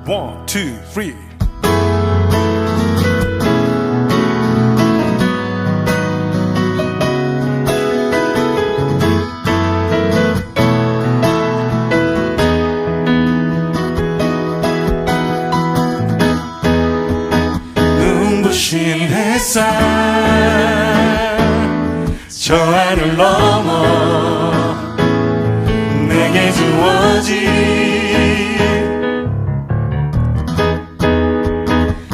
One, two, three. 눈부신 햇살 저 하늘 넘어 내게 주어진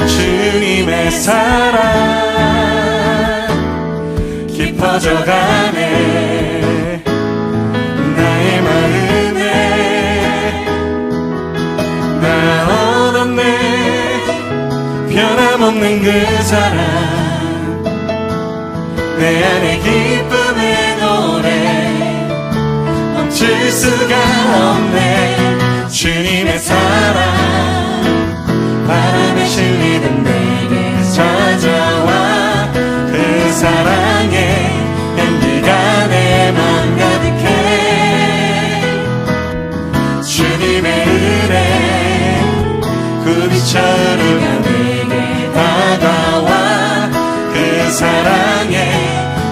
주님의 사랑 깊어져가네 나의 마음에 나 얻었네 변함없는 그 사랑 내 안에 기쁨의 노래 멈출 수가 없네 주님의 사랑 바람에 실리는 내게 찾아와 그 사랑의 향기가 내 맘 가득해 주님의 은혜 굽이쳐 흐르며 내게 다가와 그 사랑의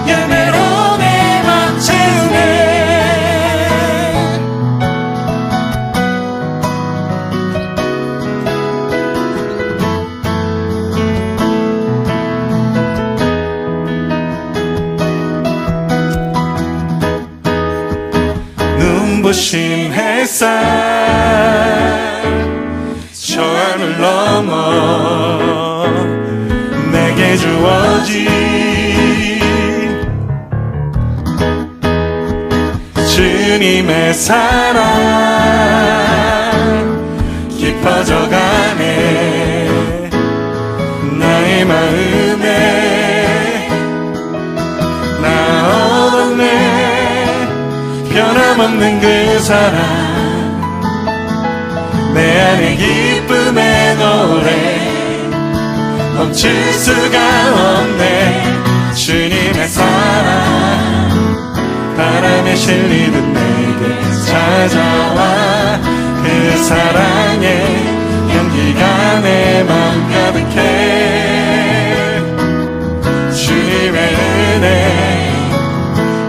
열매로 내 맘 채우네 눈부신 햇살 저 하늘 넘어 내게 주어진 주님의 사랑 깊어져가네 나의 마음에 나 얻었네 변함없는 그 사랑 내 안에 기쁨의 노래 멈출 수가 없네 주님의 사랑 바람에 실리듯 내게 찾아와 그 사랑의 향기가 내 맘 가득해 주님의 은혜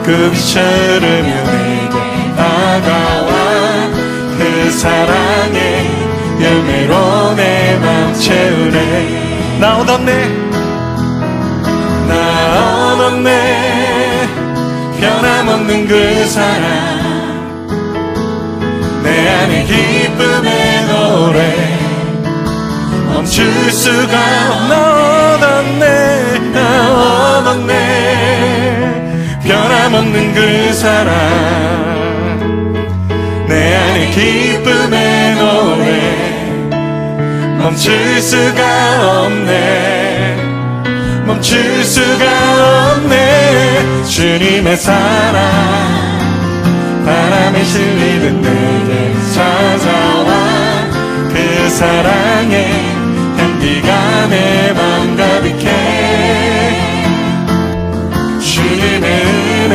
굽이쳐 흐르며 내게 다가와 그 사랑의 열매로 내 맘 채우네 나 얻었네 나 얻었네 변함없는 그 사랑 내 안에 기쁨의 노래 멈출 수가 나 얻었네 나 얻었네 변함없는 그 사랑 내 안에 기쁨의 노래 멈출 수가 없네 멈출 수가 없네 주님의 사랑 바람에 실리듯 내게 찾아와 그 사랑의 향기가 내 맘 가득해 주님의 은혜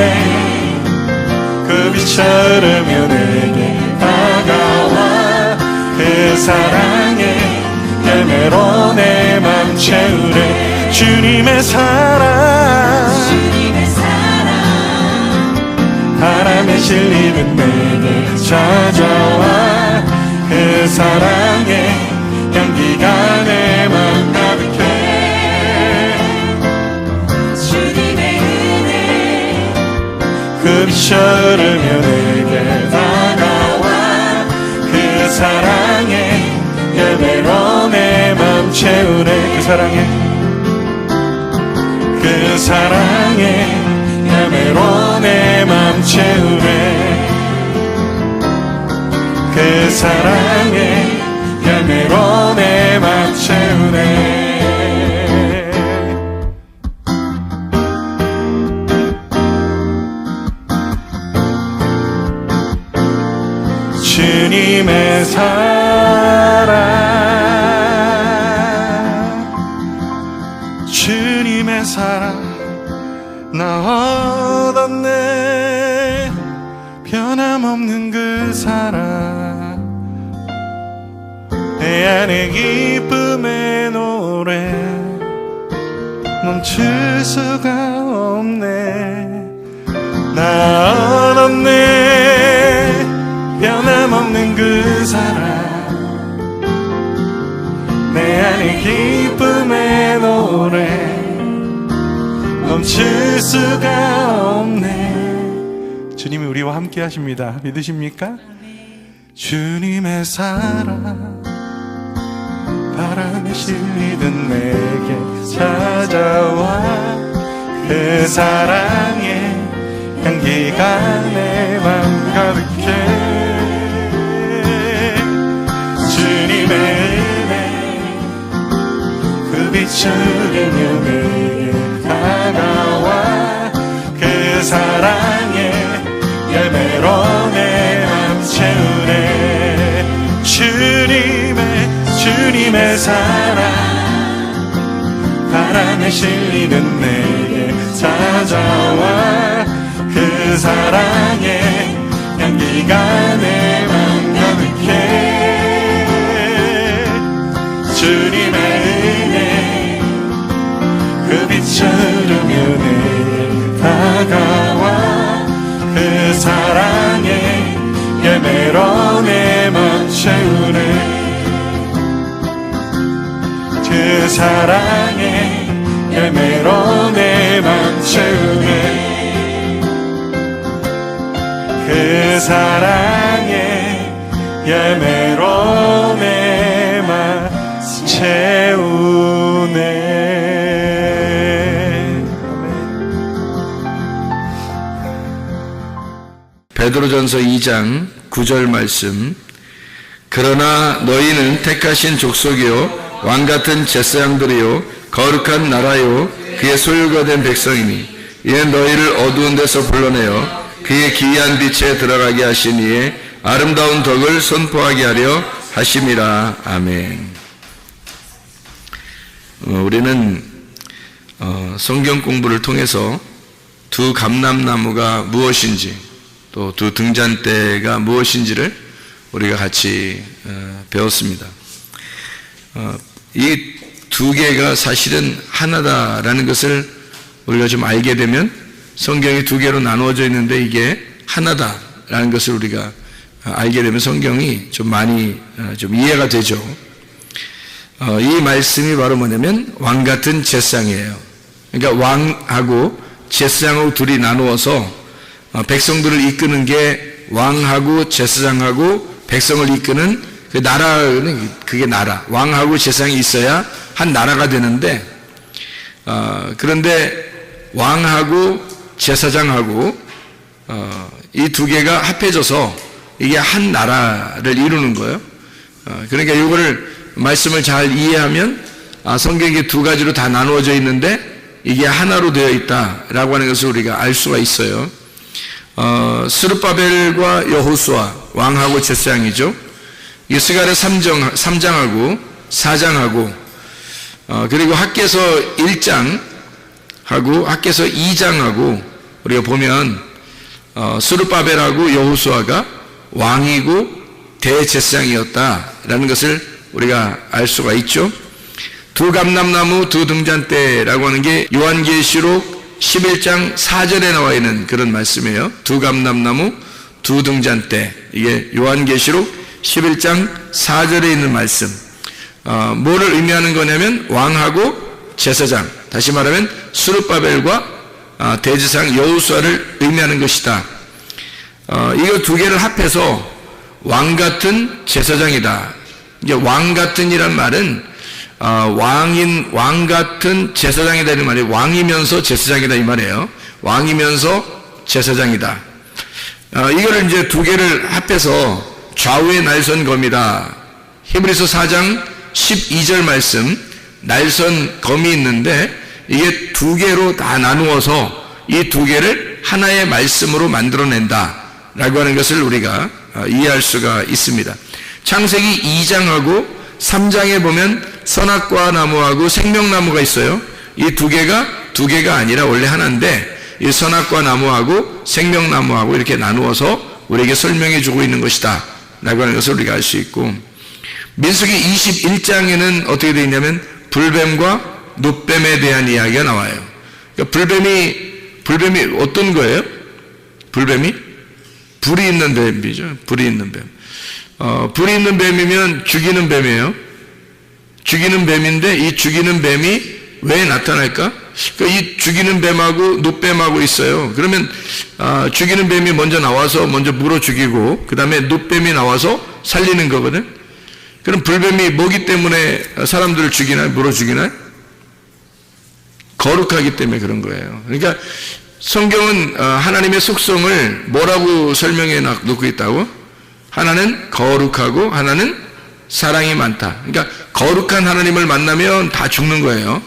굽이쳐 흐르며 내게 다가와 그 사랑의 열매로 내 맘 채우래 주님의 사랑 바람에 실리듯 내게 찾아와 그 사랑의 향기가 내 맘 가득해 주님의 은혜 굽이쳐 흐르며 내게 다가와 그 사랑의 열매로 내 맘 채우네 그 사랑의 열매로 내 맘 채우네 그 사랑의 열매로 내 맘 채우네 주님의 사랑 주님의 사랑 나 얻었네 변함없는 그 사랑 내 안에 기쁨의 노래 멈출 수가 없네. 나 없네 변함없는 그 사랑 내 안에 기쁨의 노래 멈출 수가 없네. 주님이 우리와 함께 하십니다. 믿으십니까? 주님의 사랑 바람에 실리듯 내게 찾아와 그 사랑의 향기가 내 맘 가득해. 주님의 은혜 그 빛을 흐르며 내게 다가와 그 사랑의 열매로 내 맘 채우네. 주님의 사랑 바람에 실리는 내게 찾아와 그 사랑의 향기가 내 맘 가득해. 주님의 은혜 그 빛을 흐르며 내게 다가와 그 사랑의 열매로 내 맘 채우네. 그 사랑의 열매로 내 맘 채우네. 그 사랑의 열매로 내 맘 채우네. 베드로전서 2장 9절 말씀. 그러나 너희는 택하신 족속이요 왕같은 제사장들이요 거룩한 나라요 그의 소유가 된 백성이니 이는 너희를 어두운 데서 불러내어 그의 기이한 빛에 들어가게 하신 이의 아름다운 덕을 선포하게 하려 하심이라. 아멘. 우리는 성경 공부를 통해서 두 감람나무가 무엇인지 또 두 등잔대가 무엇인지를 우리가 같이 배웠습니다. 이 두 개가 사실은 하나다라는 것을 우리가 좀 알게 되면 성경이 두 개로 나누어져 있는데 이게 하나다라는 것을 우리가 알게 되면 성경이 좀 많이 좀 이해가 되죠. 이 말씀이 바로 뭐냐면 왕같은 제사장이에요. 그러니까 왕하고 제사장하고 둘이 나누어서 백성들을 이끄는 게 왕하고 제사장하고 백성을 이끄는 그 나라는 그게 나라. 왕하고 제사장이 있어야 한 나라가 되는데 그런데 왕하고 제사장하고 이 두 개가 합해져서 이게 한 나라를 이루는 거예요. 그러니까 이거를 말씀을 잘 이해하면 성경이 두 가지로 다 나누어져 있는데 이게 하나로 되어 있다라고 하는 것을 우리가 알 수가 있어요. 스룹바벨과 여호수아 왕하고 제사장이죠. 스가랴 3장하고 4장하고 그리고 학개서 1장하고 학개서 2장하고 우리가 보면 스룹바벨하고 여호수아가 왕이고 대제사장이었다라는 것을 우리가 알 수가 있죠. 두 감람나무 두 등잔대라고 하는 게 요한계시록 11장 4절에 나와 있는 그런 말씀이에요. 두 감람나무 두 등잔대, 이게 요한계시록 11장 4절에 있는 말씀. 뭐를 의미하는 거냐면 왕하고 제사장, 다시 말하면 스룹바벨과 대제사장 여호수아를 의미하는 것이다. 이거 두 개를 합해서 왕같은 제사장이다. 이제 왕같은이란 말은 왕같은 제사장이다 이 말이에요. 왕이면서 제사장이다 이 말이에요. 왕이면서 제사장이다. 이거를 이제 두 개를 합해서 좌우의 날선검이다. 히브리서 4장 12절 말씀, 날선 검이 있는데 이게 두 개로 다 나누어서 이 두 개를 하나의 말씀으로 만들어낸다 라고 하는 것을 우리가 이해할 수가 있습니다. 창세기 2장하고 3장에 보면 선악과 나무하고 생명나무가 있어요. 이 두 개가 아니라 원래 하나인데 이 선악과 나무하고 생명나무하고 이렇게 나누어서 우리에게 설명해 주고 있는 것이다 라고 하는 것을 우리가 알 수 있고, 민수기 21장에는 어떻게 되어 있냐면 불뱀과 놋뱀에 대한 이야기가 나와요. 그러니까 불뱀이 어떤 거예요? 불뱀이? 불이 있는 뱀이죠. 불이 있는 뱀. 불이 있는 뱀이면 죽이는 뱀이에요. 죽이는 뱀인데 이 죽이는 뱀이 왜 나타날까? 그러니까 이 죽이는 뱀하고 놋뱀하고 있어요. 그러면 죽이는 뱀이 먼저 나와서 먼저 물어 죽이고 그 다음에 놋뱀이 나와서 살리는 거거든. 그럼 불뱀이 뭐기 때문에 사람들을 죽이나요? 물어 죽이나요? 거룩하기 때문에 그런 거예요. 그러니까 성경은 하나님의 속성을 뭐라고 설명해 놓고 있다고? 하나는 거룩하고 하나는 사랑이 많다. 그러니까 거룩한 하나님을 만나면 다 죽는 거예요.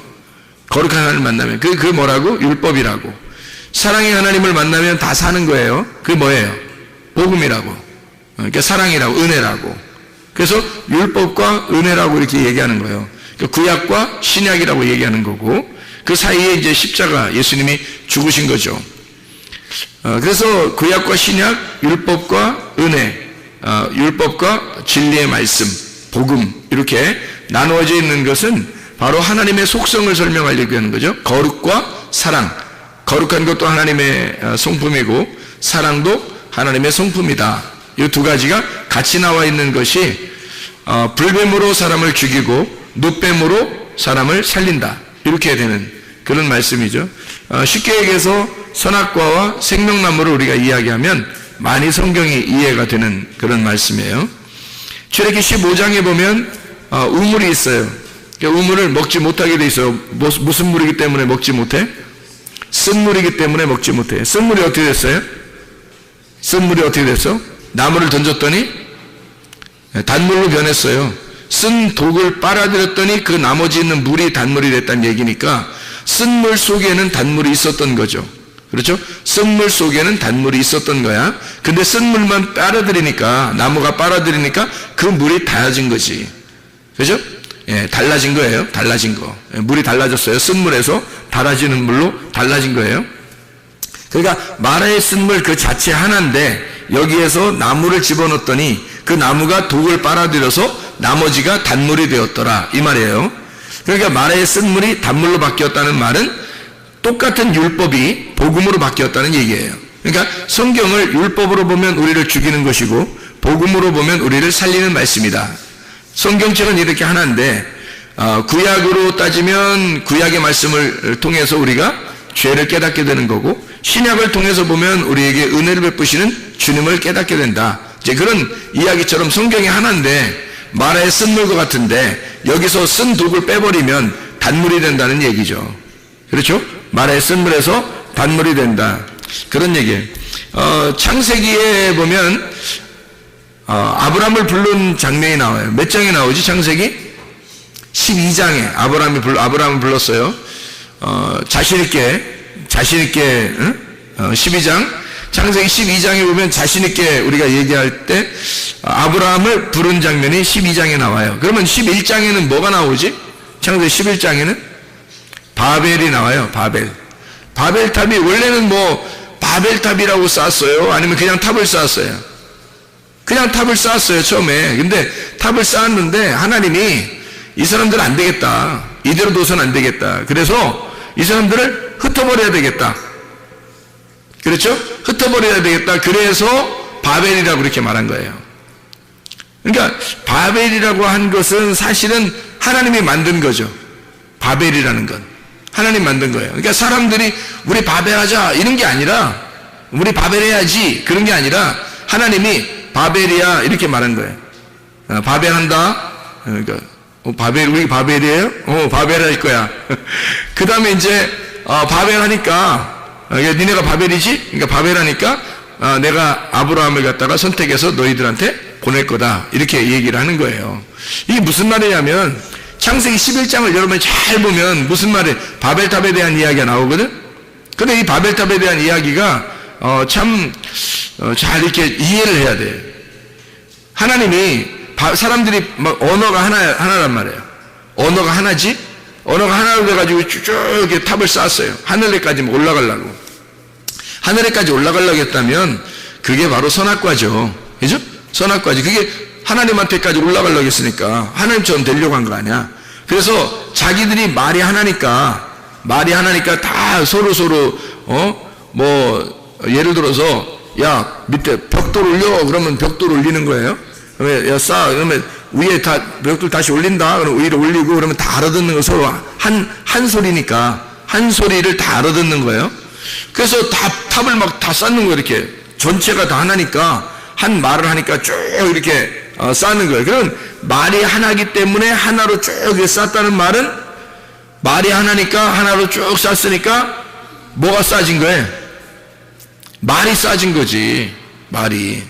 거룩한 하나님을 만나면 그 뭐라고? 율법이라고. 사랑의 하나님을 만나면 다 사는 거예요. 그게 뭐예요? 복음이라고. 그러니까 사랑이라고, 은혜라고. 그래서 율법과 은혜라고 이렇게 얘기하는 거예요. 그러니까 구약과 신약이라고 얘기하는 거고 그 사이에 이제 십자가 예수님이 죽으신 거죠. 그래서 구약과 신약, 율법과 은혜, 율법과 진리의 말씀, 복음 이렇게 나누어져 있는 것은 바로 하나님의 속성을 설명하려고 하는 거죠. 거룩과 사랑. 거룩한 것도 하나님의 성품이고 사랑도 하나님의 성품이다. 이 두 가지가 같이 나와 있는 것이 불뱀으로 사람을 죽이고 놋뱀으로 사람을 살린다. 이렇게 되는 그런 말씀이죠. 쉽게 얘기해서 선악과와 생명나무를 우리가 이야기하면 많이 성경이 이해가 되는 그런 말씀이에요. 출애굽기 15장에 보면 우물이 있어요. 우물을 먹지 못하게 돼 있어요. 무슨 물이기 때문에 먹지 못해? 쓴물이기 때문에 먹지 못해. 쓴물이 어떻게 됐어요? 쓴물이 어떻게 됐어? 나무를 던졌더니 단물로 변했어요. 쓴 독을 빨아들였더니 그 나머지 있는 물이 단물이 됐다는 얘기니까 쓴물 속에는 단물이 있었던 거죠. 그렇죠? 쓴물 속에는 단물이 있었던 거야. 근데 쓴물만 빨아들이니까 나무가 빨아들이니까 그 물이 달라진 거지. 그렇죠? 예, 달라진 거예요. 달라진 거. 물이 달라졌어요. 쓴물에서 달아지는 물로 달라진 거예요. 그러니까 마라의 쓴물 그 자체 하나인데 여기에서 나무를 집어넣었더니 그 나무가 독을 빨아들여서 나머지가 단물이 되었더라 이 말이에요. 그러니까 마라의 쓴물이 단물로 바뀌었다는 말은 똑같은 율법이 복음으로 바뀌었다는 얘기예요. 그러니까 성경을 율법으로 보면 우리를 죽이는 것이고 복음으로 보면 우리를 살리는 말씀이다. 성경책은 이렇게 하나인데 구약으로 따지면 구약의 말씀을 통해서 우리가 죄를 깨닫게 되는 거고 신약을 통해서 보면 우리에게 은혜를 베푸시는 주님을 깨닫게 된다. 이제 그런 이야기처럼 성경이 하나인데 마라의 쓴물과 같은데 여기서 쓴 독을 빼버리면 단물이 된다는 얘기죠. 그렇죠? 마라의 쓴물에서 단물이 된다. 그런 얘기예요. 창세기에 보면 아브라함을 부른 장면이 나와요. 몇 장에 나오지 창세기? 12장에 아브라함을 불렀어요. 자신있게 12장 창세기 12장에 보면 자신있게 우리가 얘기할 때 아브라함을 부른 장면이 12장에 나와요. 그러면 11장에는 뭐가 나오지? 창세기 11장에는 바벨이 나와요. 바벨탑이 원래는 뭐 바벨탑이라고 쌓았어요? 아니면 그냥 탑을 쌓았어요? 그냥 탑을 쌓았어요 처음에. 근데 탑을 쌓았는데 하나님이 이 사람들은 안 되겠다. 이대로 둬서는 안 되겠다. 그래서 이 사람들을 흩어버려야 되겠다. 그렇죠? 흩어버려야 되겠다. 그래서 바벨이라고 그렇게 말한 거예요. 그러니까 바벨이라고 한 것은 사실은 하나님이 만든 거죠. 바벨이라는 건 하나님 만든 거예요. 그러니까 사람들이 우리 바벨하자 이런 게 아니라 우리 바벨해야지 그런 게 아니라 하나님이 바벨이야 이렇게 말한 거예요. 바벨한다. 그러니까 우리 바벨이에요? 바벨할 거야. 그 다음에 이제 바벨하니까 니네가 바벨이지? 그러니까 바벨하니까 내가 아브라함을 갖다가 선택해서 너희들한테 보낼 거다 이렇게 얘기를 하는 거예요. 이게 무슨 말이냐면 창세기 11장을 여러분이 잘 보면 무슨 말이에요? 바벨탑에 대한 이야기가 나오거든. 근데 이 바벨탑에 대한 이야기가 참 잘 이렇게 이해를 해야 돼요. 하나님이 사람들이 막 언어가 하나란 말이에요. 언어가 하나지? 언어가 하나로 돼가지고 쭉 이렇게 탑을 쌓았어요. 하늘에까지 올라가려고. 하늘에까지 올라가려고 했다면 그게 바로 선악과죠. 그죠? 선악과지. 그게 하나님한테까지 올라가려고 했으니까 하나님처럼 되려고 한 거 아니야. 그래서 자기들이 말이 하나니까 다 서로 뭐 예를 들어서 야 밑에 벽돌 올려 그러면 벽돌 올리는 거예요. 그러면 야 싸 그러면 위에 다 벽돌 다시 올린다 그러면 위로 올리고 그러면 다 알아듣는 거 서로 한 소리니까 한 소리를 다 알아듣는 거예요. 그래서 탑을 막 다 쌓는 거예요. 이렇게 전체가 다 하나니까 한 말을 하니까 쭉 이렇게 쌓는 거예요. 그럼 말이 하나기 때문에 하나로 쭉 쌓았다는 말은 말이 하나니까 하나로 쭉 쌓았으니까 뭐가 쌓아진 거예요? 말이 쌓아진 거지. 말이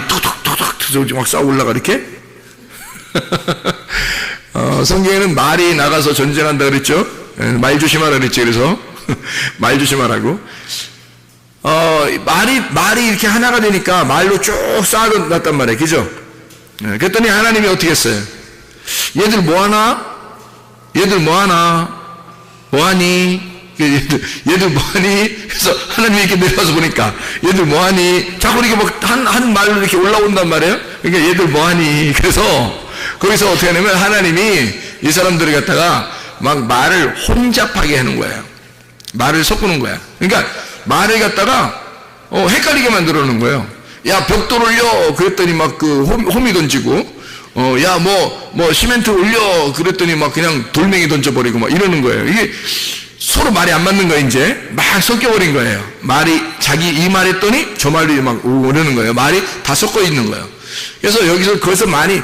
톡톡톡톡 막 쌓아 올라가 이렇게. 성경에는 말이 나가서 전쟁한다 그랬죠. 말 조심하라 그랬지. 그래서 말 조심하라고. 말이 이렇게 하나가 되니까 말로 쭉 쌓아놨단 말이에요. 그죠? 그랬더니 하나님이 어떻게 했어요? 얘들 뭐하나? 뭐하니? 얘들 뭐하니? 그래서 하나님이 이렇게 내려와서 보니까 얘들 뭐하니? 자꾸 이렇게 막 한 말로 이렇게 올라온단 말이에요. 그러니까 얘들 뭐하니? 그래서 거기서 어떻게 하냐면 하나님이 이 사람들을 갖다가 막 말을 혼잡하게 하는 거예요. 말을 섞는 거야. 그러니까 말을 갖다가 헷갈리게 만들어 놓는 거예요. 야 벽돌 올려 그랬더니 막 그 홈이 던지고 야 뭐 시멘트 올려 그랬더니 막 그냥 돌멩이 던져버리고 막 이러는 거예요. 이게 서로 말이 안 맞는 거예요. 이제 막 섞여버린 거예요. 말이 자기 이 말 했더니 저 말이 막 오르는 거예요. 말이 다 섞여 있는 거예요. 그래서 여기서 거기서 말이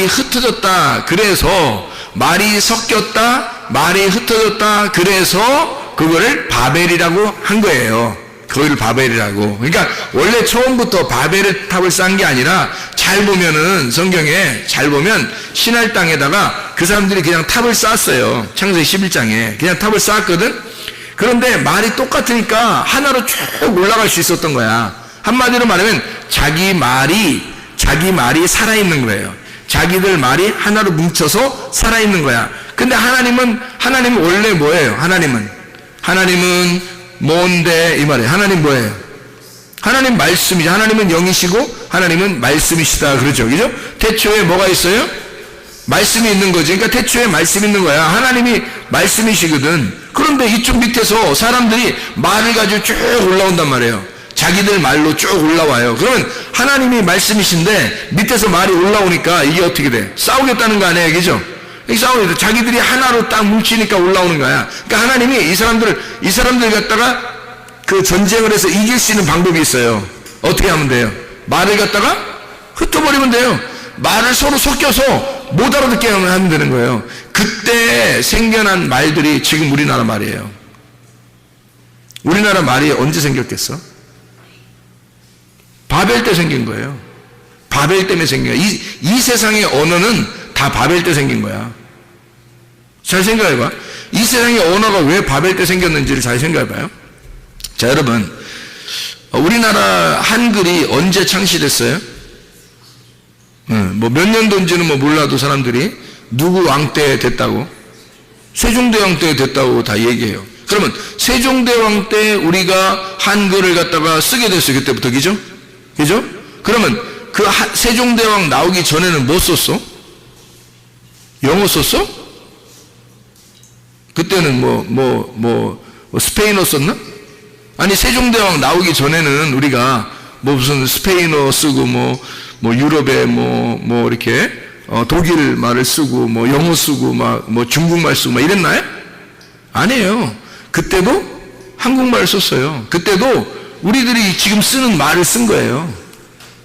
흩어졌다 그래서 말이 섞였다 말이 흩어졌다 그래서 그거를 바벨이라고 한 거예요. 그걸 바벨이라고. 그러니까 원래 처음부터 바벨의 탑을 쌓은 게 아니라 잘 보면은 성경에 잘 보면 신할 땅에다가 그 사람들이 그냥 탑을 쌓았어요. 창세기 11장에 그냥 탑을 쌓았거든. 그런데 말이 똑같으니까 하나로 쭉 올라갈 수 있었던 거야. 한마디로 말하면 자기 말이 살아있는 거예요. 자기들 말이 하나로 뭉쳐서 살아있는 거야. 근데 하나님은 원래 뭐예요? 하나님은 뭔데 이 말이에요. 하나님 뭐예요? 하나님 말씀이죠. 하나님은 영이시고 하나님은 말씀이시다 그러죠. 그죠? 태초에 뭐가 있어요? 말씀이 있는 거지. 그러니까 태초에 말씀이 있는 거야. 하나님이 말씀이시거든. 그런데 이쪽 밑에서 사람들이 말을 가지고 쭉 올라온단 말이에요. 자기들 말로 쭉 올라와요. 그러면 하나님이 말씀이신데 밑에서 말이 올라오니까 이게 어떻게 돼? 싸우겠다는 거 아니에요. 그죠? 싸우는데 자기들이 하나로 딱 뭉치니까 올라오는 거야. 그러니까 하나님이 이 사람들 갖다가 그 전쟁을 해서 이길 수 있는 방법이 있어요. 어떻게 하면 돼요? 말을 갖다가 흩어버리면 돼요. 말을 서로 섞여서 못 알아듣게 하면 되는 거예요. 그때 생겨난 말들이 지금 우리나라 말이에요. 우리나라 말이 언제 생겼겠어? 바벨 때 생긴 거예요. 바벨 때문에 생긴 거야. 이 세상의 언어는 다 바벨 때 생긴 거야. 잘 생각해봐. 이 세상의 언어가 왜 바벨 때 생겼는지를 잘 생각해봐요. 자, 여러분, 우리나라 한글이 언제 창시됐어요? 뭐 몇 년도인지는 뭐 몰라도 사람들이 누구 왕 때 됐다고? 세종대왕 때 됐다고 다 얘기해요. 그러면 세종대왕 때 우리가 한글을 갖다가 쓰게 됐어요. 그때부터. 그죠? 그죠? 그러면 그 세종대왕 나오기 전에는 뭐 썼어? 영어 썼어? 그때는 스페인어 썼나? 아니, 세종대왕 나오기 전에는 우리가 무슨 스페인어 쓰고 유럽에 이렇게 독일 말을 쓰고 영어 쓰고 중국말 쓰고 이랬나요? 아니에요. 그때도 한국말을 썼어요. 그때도 우리들이 지금 쓰는 말을 쓴 거예요.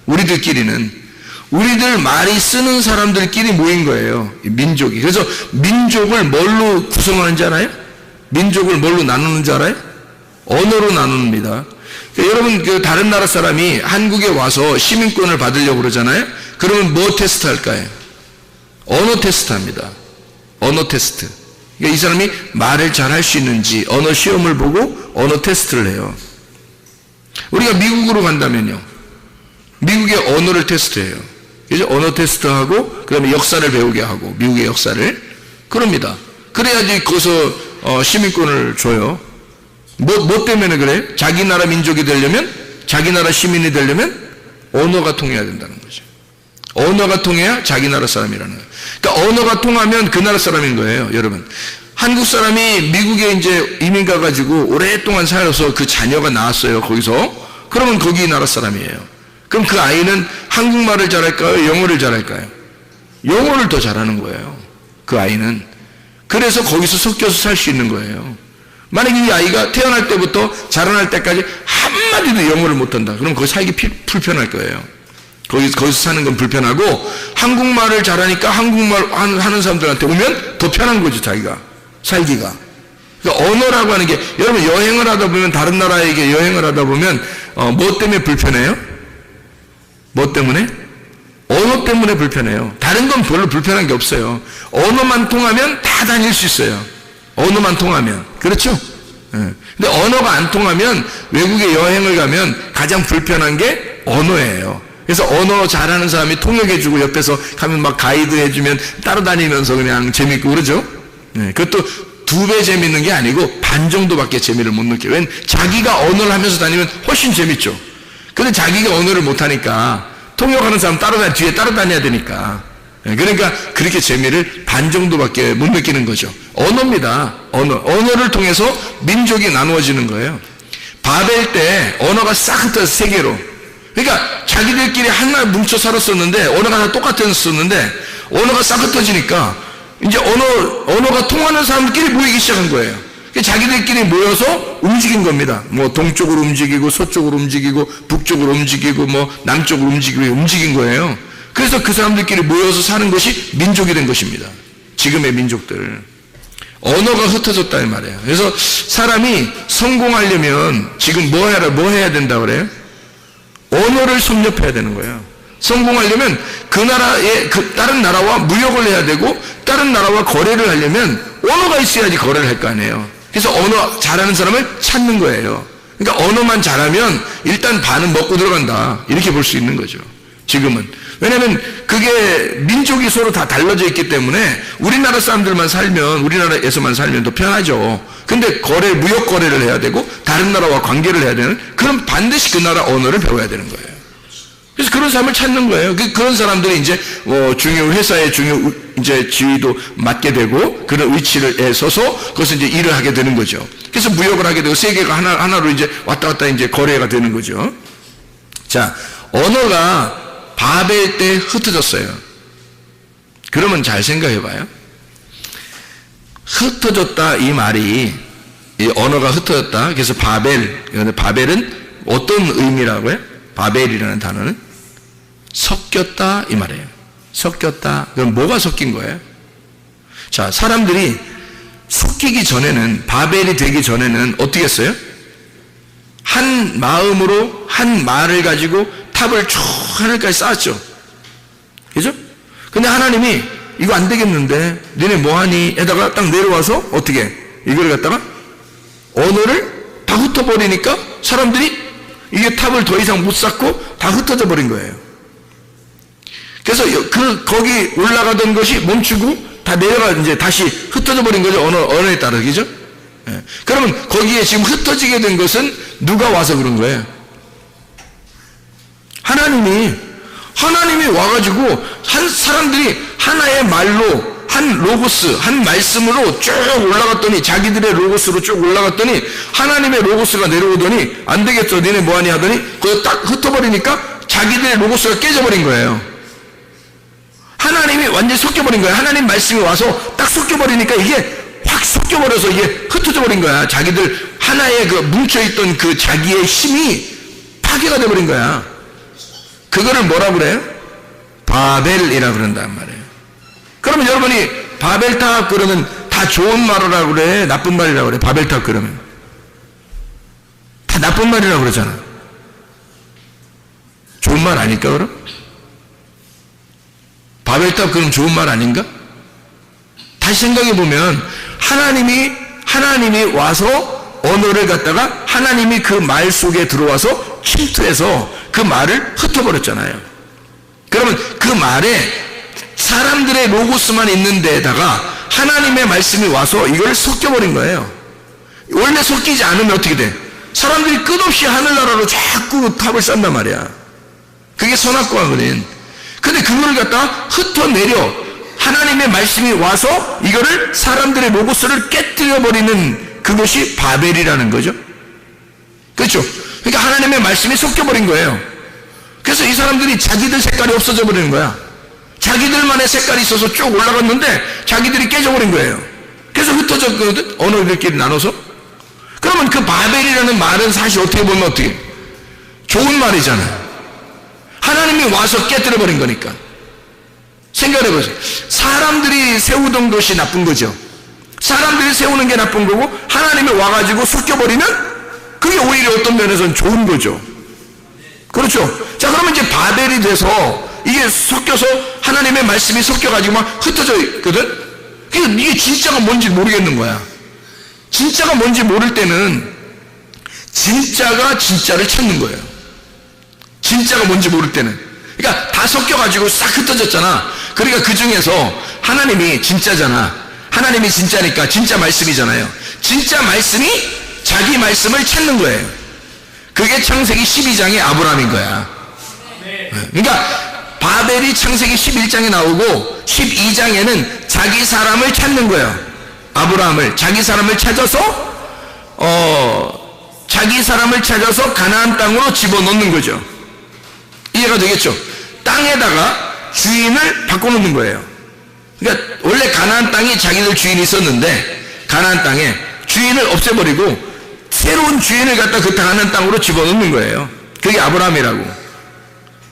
우리들끼리는. 우리들 말이 쓰는 사람들끼리 모인 거예요. 민족이. 그래서 민족을 뭘로 구성하는지 알아요? 민족을 뭘로 나누는지 알아요? 언어로 나눕니다. 여러분, 다른 나라 사람이 한국에 와서 시민권을 받으려고 그러잖아요? 그러면 뭐 테스트 할까요? 언어 테스트 합니다. 언어 테스트. 그러니까 이 사람이 말을 잘 할 수 있는지 언어 시험을 보고 언어 테스트를 해요. 우리가 미국으로 간다면요. 미국의 언어를 테스트해요. 그죠? 언어 테스트하고 그 다음에 역사를 배우게 하고 미국의 역사를 그럽니다. 그래야지 거기서 시민권을 줘요. 뭐 때문에 그래? 자기 나라 민족이 되려면 자기 나라 시민이 되려면 언어가 통해야 된다는 거죠. 언어가 통해야 자기 나라 사람이라는 거예요. 그러니까 언어가 통하면 그 나라 사람인 거예요, 여러분. 한국 사람이 미국에 이제 이민 가가지고 오랫동안 살아서 그 자녀가 나왔어요, 거기서. 그러면 거기 나라 사람이에요. 그럼 그 아이는 한국말을 잘할까요? 영어를 잘할까요? 영어를 더 잘하는 거예요, 그 아이는. 그래서 거기서 섞여서 살 수 있는 거예요. 만약에 이 아이가 태어날 때부터 자라날 때까지 한마디도 영어를 못한다. 그럼 거기 살기 불편할 거예요. 거기서 사는 건 불편하고, 한국말을 잘하니까 한국말 하는 사람들한테 오면 더 편한 거죠, 자기가 살기가. 그러니까 언어라고 하는 게, 여러분 여행을 하다 보면, 다른 나라에게 여행을 하다 보면 뭐 때문에 불편해요? 뭐 때문에? 언어 때문에 불편해요. 다른 건 별로 불편한 게 없어요. 언어만 통하면 다 다닐 수 있어요. 언어만 통하면. 그렇죠? 근데 언어가 안 통하면 외국에 여행을 가면 가장 불편한 게 언어예요. 그래서 언어 잘하는 사람이 통역해주고 옆에서 가면 막 가이드 해주면 따라다니면서 그냥 재밌고 그러죠? 그것도 2배 재밌는 게 아니고 반 정도밖에 재미를 못 느껴요. 왜냐면 자기가 언어를 하면서 다니면 훨씬 재밌죠. 근데 자기가 언어를 못하니까 통역하는 사람 뒤에 따라다녀야 되니까. 그러니까 그렇게 재미를 반 정도밖에 못 느끼는 거죠. 언어입니다. 언어를 통해서 민족이 나누어지는 거예요. 바벨 때 언어가 싹 흩어서 세 개로. 그러니까 자기들끼리 하나 뭉쳐 살았었는데, 언어가 다 똑같았었는데, 언어가 싹 흩어지니까 이제 언어가 통하는 사람들끼리 모이기 시작한 거예요. 자기들끼리 모여서 움직인 겁니다. 뭐 동쪽으로 움직이고 서쪽으로 움직이고 북쪽으로 움직이고 뭐 남쪽으로 움직인 거예요. 그래서 그 사람들끼리 모여서 사는 것이 민족이 된 것입니다. 지금의 민족들. 언어가 흩어졌다 이 말이에요. 그래서 사람이 성공하려면 지금 뭐 해야 된다 그래요? 언어를 섭렵해야 되는 거예요. 성공하려면 그 나라의 다른 나라와 무역을 해야 되고, 다른 나라와 거래를 하려면 언어가 있어야지 거래를 할 거 아니에요. 그래서 언어 잘하는 사람을 찾는 거예요. 그러니까 언어만 잘하면 일단 반은 먹고 들어간다, 이렇게 볼 수 있는 거죠, 지금은. 왜냐하면 그게 민족이 서로 다 달라져 있기 때문에 우리나라 사람들만 살면, 우리나라에서만 살면 더 편하죠. 근데 무역 거래를 해야 되고 다른 나라와 관계를 해야 되는, 그럼 반드시 그 나라 언어를 배워야 되는 거예요. 그래서 그런 사람을 찾는 거예요. 그런 사람들이 이제 회사의 중요 이제 지위도 맡게 되고, 그런 위치에 서서 거기서 이제 일을 하게 되는 거죠. 그래서 무역을 하게 되고 세계가 하나로 이제 왔다 갔다 이제 거래가 되는 거죠. 자, 언어가 바벨 때 흩어졌어요. 그러면 잘 생각해 봐요. 흩어졌다 이 말이, 이 언어가 흩어졌다. 그래서 바벨은 어떤 의미라고요? 바벨이라는 단어는 섞였다 이 말이에요. 섞였다. 그럼 뭐가 섞인 거예요? 자, 사람들이 섞이기 전에는, 바벨이 되기 전에는 어떻게 했어요? 한 마음으로 한 말을 가지고 탑을 쭉 하늘까지 쌓았죠. 그죠? 근데 하나님이 이거 안 되겠는데 너네 뭐하니? 에다가 딱 내려와서 어떻게 이걸 갖다가 언어를 다 흩어버리니까 사람들이 이게 탑을 더 이상 못 쌓고 다 흩어져 버린 거예요. 그래서 거기 올라가던 것이 멈추고 다 내려가 이제 다시 흩어져 버린 거죠. 언어에 따라. 그죠? 예. 그러면 거기에 지금 흩어지게 된 것은 누가 와서 그런 거예요? 하나님이 와가지고 사람들이 하나의 말로, 한 로고스, 한 말씀으로 쭉 올라갔더니, 자기들의 로고스로 쭉 올라갔더니 하나님의 로고스가 내려오더니 안 되겠어 니네 뭐하니 하더니 그거 딱 흩어버리니까 자기들의 로고스가 깨져버린 거예요. 하나님이 완전히 섞여버린 거예요. 하나님 말씀이 와서 딱 섞여버리니까 이게 확 섞여버려서 이게 흩어져버린 거야. 자기들 하나의 그 뭉쳐있던 그 자기의 힘이 파괴가 돼버린 거야. 그거를 뭐라 그래요? 바벨이라 그런단 말이에요. 그러면 여러분이 바벨탑 그러면 다 좋은 말이라고 그래? 나쁜 말이라고 그래? 바벨탑 그러면 다 나쁜 말이라고 그러잖아. 좋은 말 아닐까 그럼? 바벨탑 그럼 좋은 말 아닌가? 다시 생각해 보면 하나님이 와서 언어를 갖다가 하나님이 그 말 속에 들어와서 침투해서 그 말을 흩어버렸잖아요. 그러면 그 말에 사람들의 로고스만 있는 데에다가 하나님의 말씀이 와서 이걸 섞여버린 거예요. 원래 섞이지 않으면 어떻게 돼? 사람들이 끝없이 하늘나라로 자꾸 탑을 쌓는단 말이야. 그게 선악과거든. 근데 그걸 갖다가 흩어내려 하나님의 말씀이 와서 이거를 사람들의 로고스를 깨뜨려버리는 그것이 바벨이라는 거죠. 그렇죠? 그러니까 하나님의 말씀이 섞여버린 거예요. 그래서 이 사람들이 자기들 색깔이 없어져 버리는 거야. 자기들만의 색깔이 있어서 쭉 올라갔는데 자기들이 깨져버린 거예요. 그래서 흩어졌거든, 언어들끼리 나눠서. 그러면 그 바벨이라는 말은 사실 어떻게 보면 어떻게 좋은 말이잖아요. 하나님이 와서 깨뜨려버린 거니까. 생각해보세요. 사람들이 세우던 것이 나쁜 거죠. 사람들이 세우는 게 나쁜 거고 하나님이 와가지고 섞여버리면 그게 오히려 어떤 면에서는 좋은 거죠. 그렇죠? 자, 그러면 이제 바벨이 돼서 이게 섞여서 하나님의 말씀이 섞여가지고 막 흩어져 있거든? 그러니까 이게 진짜가 뭔지 모르겠는 거야. 진짜가 뭔지 모를 때는 진짜가 진짜를 찾는 거예요. 진짜가 뭔지 모를 때는. 그러니까 다 섞여가지고 싹 흩어졌잖아. 그러니까 그 중에서 하나님이 진짜잖아. 하나님이 진짜니까 진짜 말씀이잖아요. 진짜 말씀이 자기 말씀을 찾는 거예요. 그게 창세기 12장의 아브라함인 거야. 그러니까 바벨이 창세기 11장에 나오고 12장에는 자기 사람을 찾는 거예요. 아브라함을 자기 사람을 찾아서 자기 사람을 찾아서 가나안 땅으로 집어넣는 거죠. 이해가 되겠죠? 땅에다가 주인을 바꿔놓는 거예요. 그러니까 원래 가나안 땅이 자기들 주인이 있었는데 가나안 땅에 주인을 없애버리고 새로운 주인을 갖다 그 가나안 땅으로 집어넣는 거예요. 그게 아브라함이라고.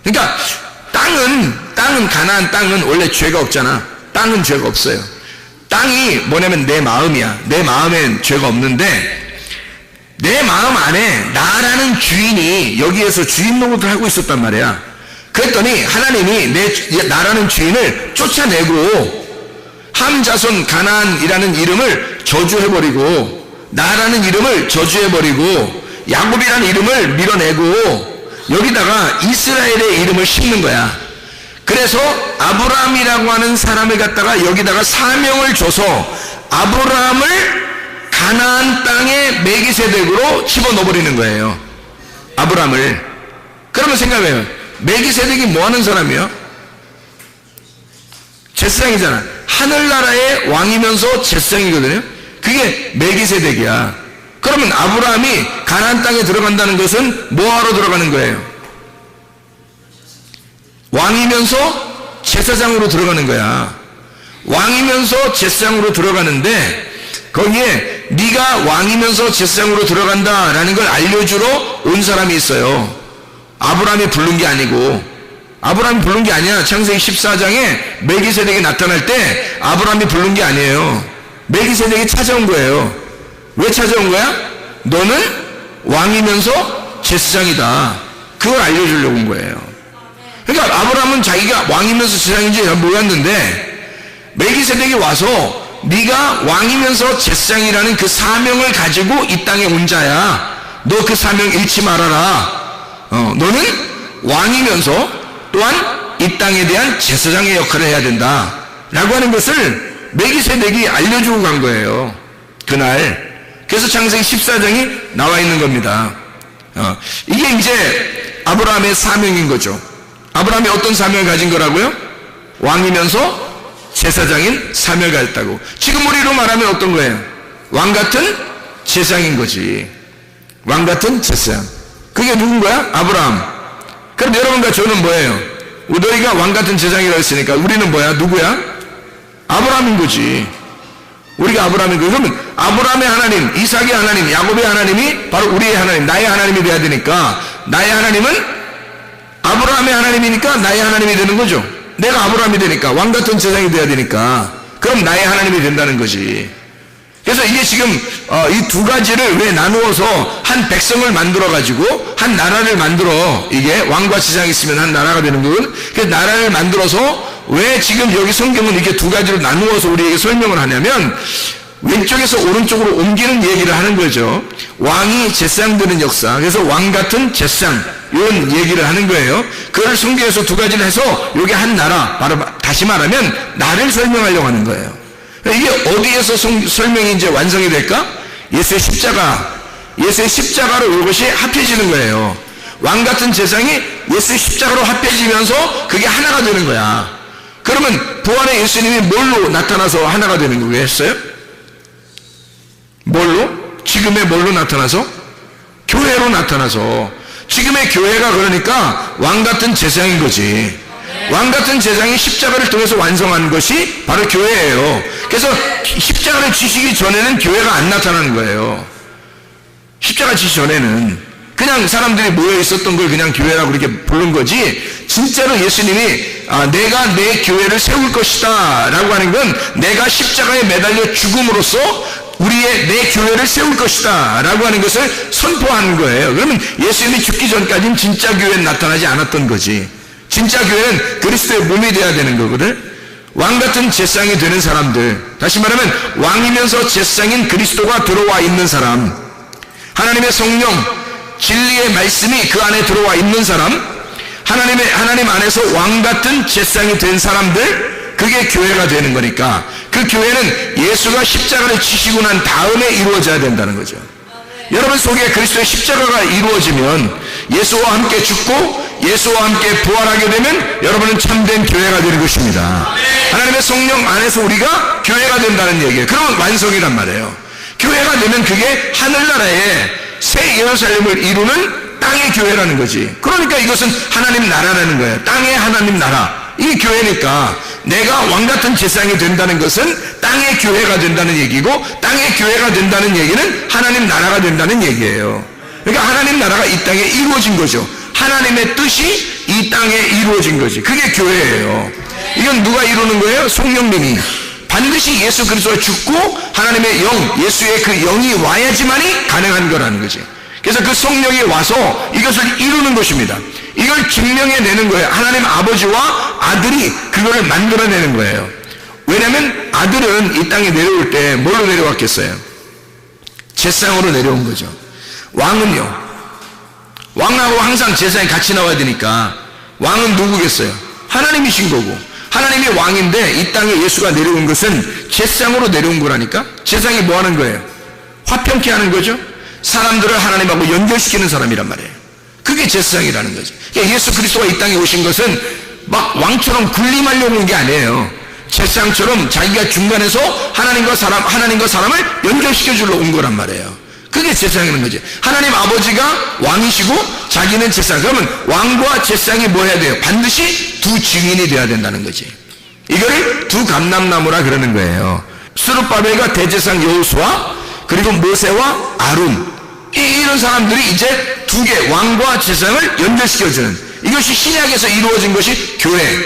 그러니까 땅은 가나안 땅은 원래 죄가 없잖아. 땅은 죄가 없어요. 땅이 뭐냐면 내 마음이야. 내 마음엔 죄가 없는데 내 마음 안에 나라는 주인이 여기에서 주인 노릇을 하고 있었단 말이야. 그랬더니 하나님이 나라는 주인을 쫓아내고 함 자손 가나안이라는 이름을 저주해버리고 나라는 이름을 저주해버리고 야곱이라는 이름을 밀어내고 여기다가 이스라엘의 이름을 심는 거야. 그래서 아브라함이라고 하는 사람을 갖다가 여기다가 사명을 줘서 아브라함을 가나안 땅의 멜기세덱으로 집어넣어버리는 거예요. 아브라함을. 그러면 생각해요. 멜기세덱이 뭐 하는 사람이요? 제사장이잖아. 하늘나라의 왕이면서 제사장이거든요. 그게 멜기세덱이야. 그러면 아브라함이 가나안 땅에 들어간다는 것은 뭐하러 들어가는 거예요? 왕이면서 제사장으로 들어가는 거야. 왕이면서 제사장으로 들어가는데 거기에 네가 왕이면서 제사장으로 들어간다라는 걸 알려주러 온 사람이 있어요. 아브라함이 부른 게 아니고, 아브라함이 부른 게 아니야. 창세기 14장에 멜기세덱이 나타날 때 아브라함이 부른 게 아니에요. 멜기세덱이 찾아온 거예요. 왜 찾아온 거야? 너는 왕이면서 제사장이다. 그걸 알려주려고 온 거예요. 그러니까 아브라함은 자기가 왕이면서 제사장인지 몰랐는데 멜기세덱이 와서 네가 왕이면서 제사장이라는 그 사명을 가지고 이 땅에 온 자야. 너 그 사명 잃지 말아라. 너는 왕이면서 또한 이 땅에 대한 제사장의 역할을 해야 된다 라고 하는 것을 멜기세덱이 알려주고 간 거예요. 그날. 그래서 창세기 14장이 나와 있는 겁니다. 이게 이제 아브라함의 사명인 거죠. 아브라함이 어떤 사명을 가진 거라고요? 왕이면서 제사장인 사명을 가졌다고. 지금 우리로 말하면 어떤 거예요? 왕 같은 제사장인 거지. 왕 같은 제사장. 그게 누군 거야? 아브라함. 그럼 여러분과 저는 뭐예요? 너희가 왕 같은 제사장이라고 했으니까 우리는 뭐야? 누구야? 아브라함인 거지. 우리가 아브라함인 거예요. 그러면 아브라함의 하나님, 이삭의 하나님, 야곱의 하나님이 바로 우리의 하나님, 나의 하나님이 돼야 되니까 나의 하나님은 아브라함의 하나님이니까 나의 하나님이 되는 거죠. 내가 아브라함이 되니까 왕 같은 제사장이 돼야 되니까 그럼 나의 하나님이 된다는 거지. 그래서 이게 지금 이 두 가지를 왜 나누어서 한 백성을 만들어 가지고 한 나라를 만들어, 이게 왕과 제사장이 있으면 한 나라가 되는 거거든. 그래서 나라를 만들어서 왜 지금 여기 성경은 이렇게 두 가지로 나누어서 우리에게 설명을 하냐면 왼쪽에서 오른쪽으로 옮기는 얘기를 하는 거죠. 왕이 제사장 되는 역사. 그래서 왕 같은 제사장 이런 얘기를 하는 거예요. 그걸 성경에서 두 가지를 해서 여기 한 나라, 바로 다시 말하면 나를 설명하려고 하는 거예요. 이게 어디에서 설명이 이제 완성이 될까? 예수의 십자가. 예수의 십자가로 이것이 합해지는 거예요. 왕 같은 제사장이 예수 십자가로 합해지면서 그게 하나가 되는 거야. 그러면 부활의 예수님이 뭘로 나타나서 하나가 되는 거겠어요? 뭘로? 지금의 뭘로 나타나서? 교회로 나타나서. 지금의 교회가 그러니까 왕같은 제사장인 거지. 왕같은 제사장이 십자가를 통해서 완성한 것이 바로 교회예요. 그래서 십자가를 지시기 전에는 교회가 안 나타나는 거예요. 십자가 지시 전에는 그냥 사람들이 모여 있었던 걸 그냥 교회라고 그렇게 부른 거지, 진짜로 예수님이 내가 내 교회를 세울 것이다 라고 하는 건 내가 십자가에 매달려 죽음으로써 내 교회를 세울 것이다 라고 하는 것을 선포하는 거예요. 그러면 예수님이 죽기 전까지는 진짜 교회는 나타나지 않았던 거지. 진짜 교회는 그리스도의 몸이 돼야 되는 거거든. 왕같은 제사장이 되는 사람들, 다시 말하면 왕이면서 제사장인 그리스도가 들어와 있는 사람, 하나님의 성령 진리의 말씀이 그 안에 들어와 있는 사람, 하나님 안에서 왕같은 제사장이 된 사람들, 그게 교회가 되는 거니까 그 교회는 예수가 십자가를 지시고 난 다음에 이루어져야 된다는 거죠. 여러분 속에 그리스도의 십자가가 이루어지면 예수와 함께 죽고 예수와 함께 부활하게 되면 여러분은 참된 교회가 되는 것입니다. 하나님의 성령 안에서 우리가 교회가 된다는 얘기예요. 그러면 완성이란 말이에요. 교회가 되면 그게 하늘나라의 새 예루살렘을 이루는 땅의 교회라는 거지. 그러니까 이것은 하나님 나라라는 거예요. 땅의 하나님 나라. 이게 교회니까 내가 왕같은 제사장이 된다는 것은 땅의 교회가 된다는 얘기고, 땅의 교회가 된다는 얘기는 하나님 나라가 된다는 얘기예요. 그러니까 하나님 나라가 이 땅에 이루어진 거죠. 하나님의 뜻이 이 땅에 이루어진 거지. 그게 교회예요. 이건 누가 이루는 거예요? 성령님이. 반드시 예수 그리스도가 죽고 하나님의 영, 예수의 그 영이 와야지만이 가능한 거라는 거지. 그래서 그 성령이 와서 이것을 이루는 것입니다. 이걸 증명해내는 거예요. 하나님 아버지와 아들이 그거를 만들어내는 거예요. 왜냐하면 아들은 이 땅에 내려올 때 뭘로 내려왔겠어요? 제사장으로 내려온 거죠. 왕은요, 왕하고 항상 제사장이 같이 나와야 되니까 왕은 누구겠어요? 하나님이신 거고, 하나님이 왕인데 이 땅에 예수가 내려온 것은 제사장으로 내려온 거라니까. 제사장이 뭐 하는 거예요? 화평케 하는 거죠. 사람들을 하나님하고 연결시키는 사람이란 말이에요. 그게 제사장이라는 거죠. 그러니까 예수 그리스도가 이 땅에 오신 것은 막 왕처럼 군림하려고 온 게 아니에요. 제사장처럼 자기가 중간에서 하나님과 사람을 연결시켜 주러 온 거란 말이에요. 그게 제사장이라는 거지. 하나님 아버지가 왕이시고 자기는 제사장. 그러면 왕과 제사장이 뭐 해야 돼요? 반드시 두 증인이 돼야 된다는 거지. 이거를 두 감람나무라 그러는 거예요. 스룹바벨과 대제사장 여호수아, 그리고 모세와 아론, 이런 사람들이 이제 두 개, 왕과 제사장을 연결시켜주는, 이것이 신약에서 이루어진 것이 교회,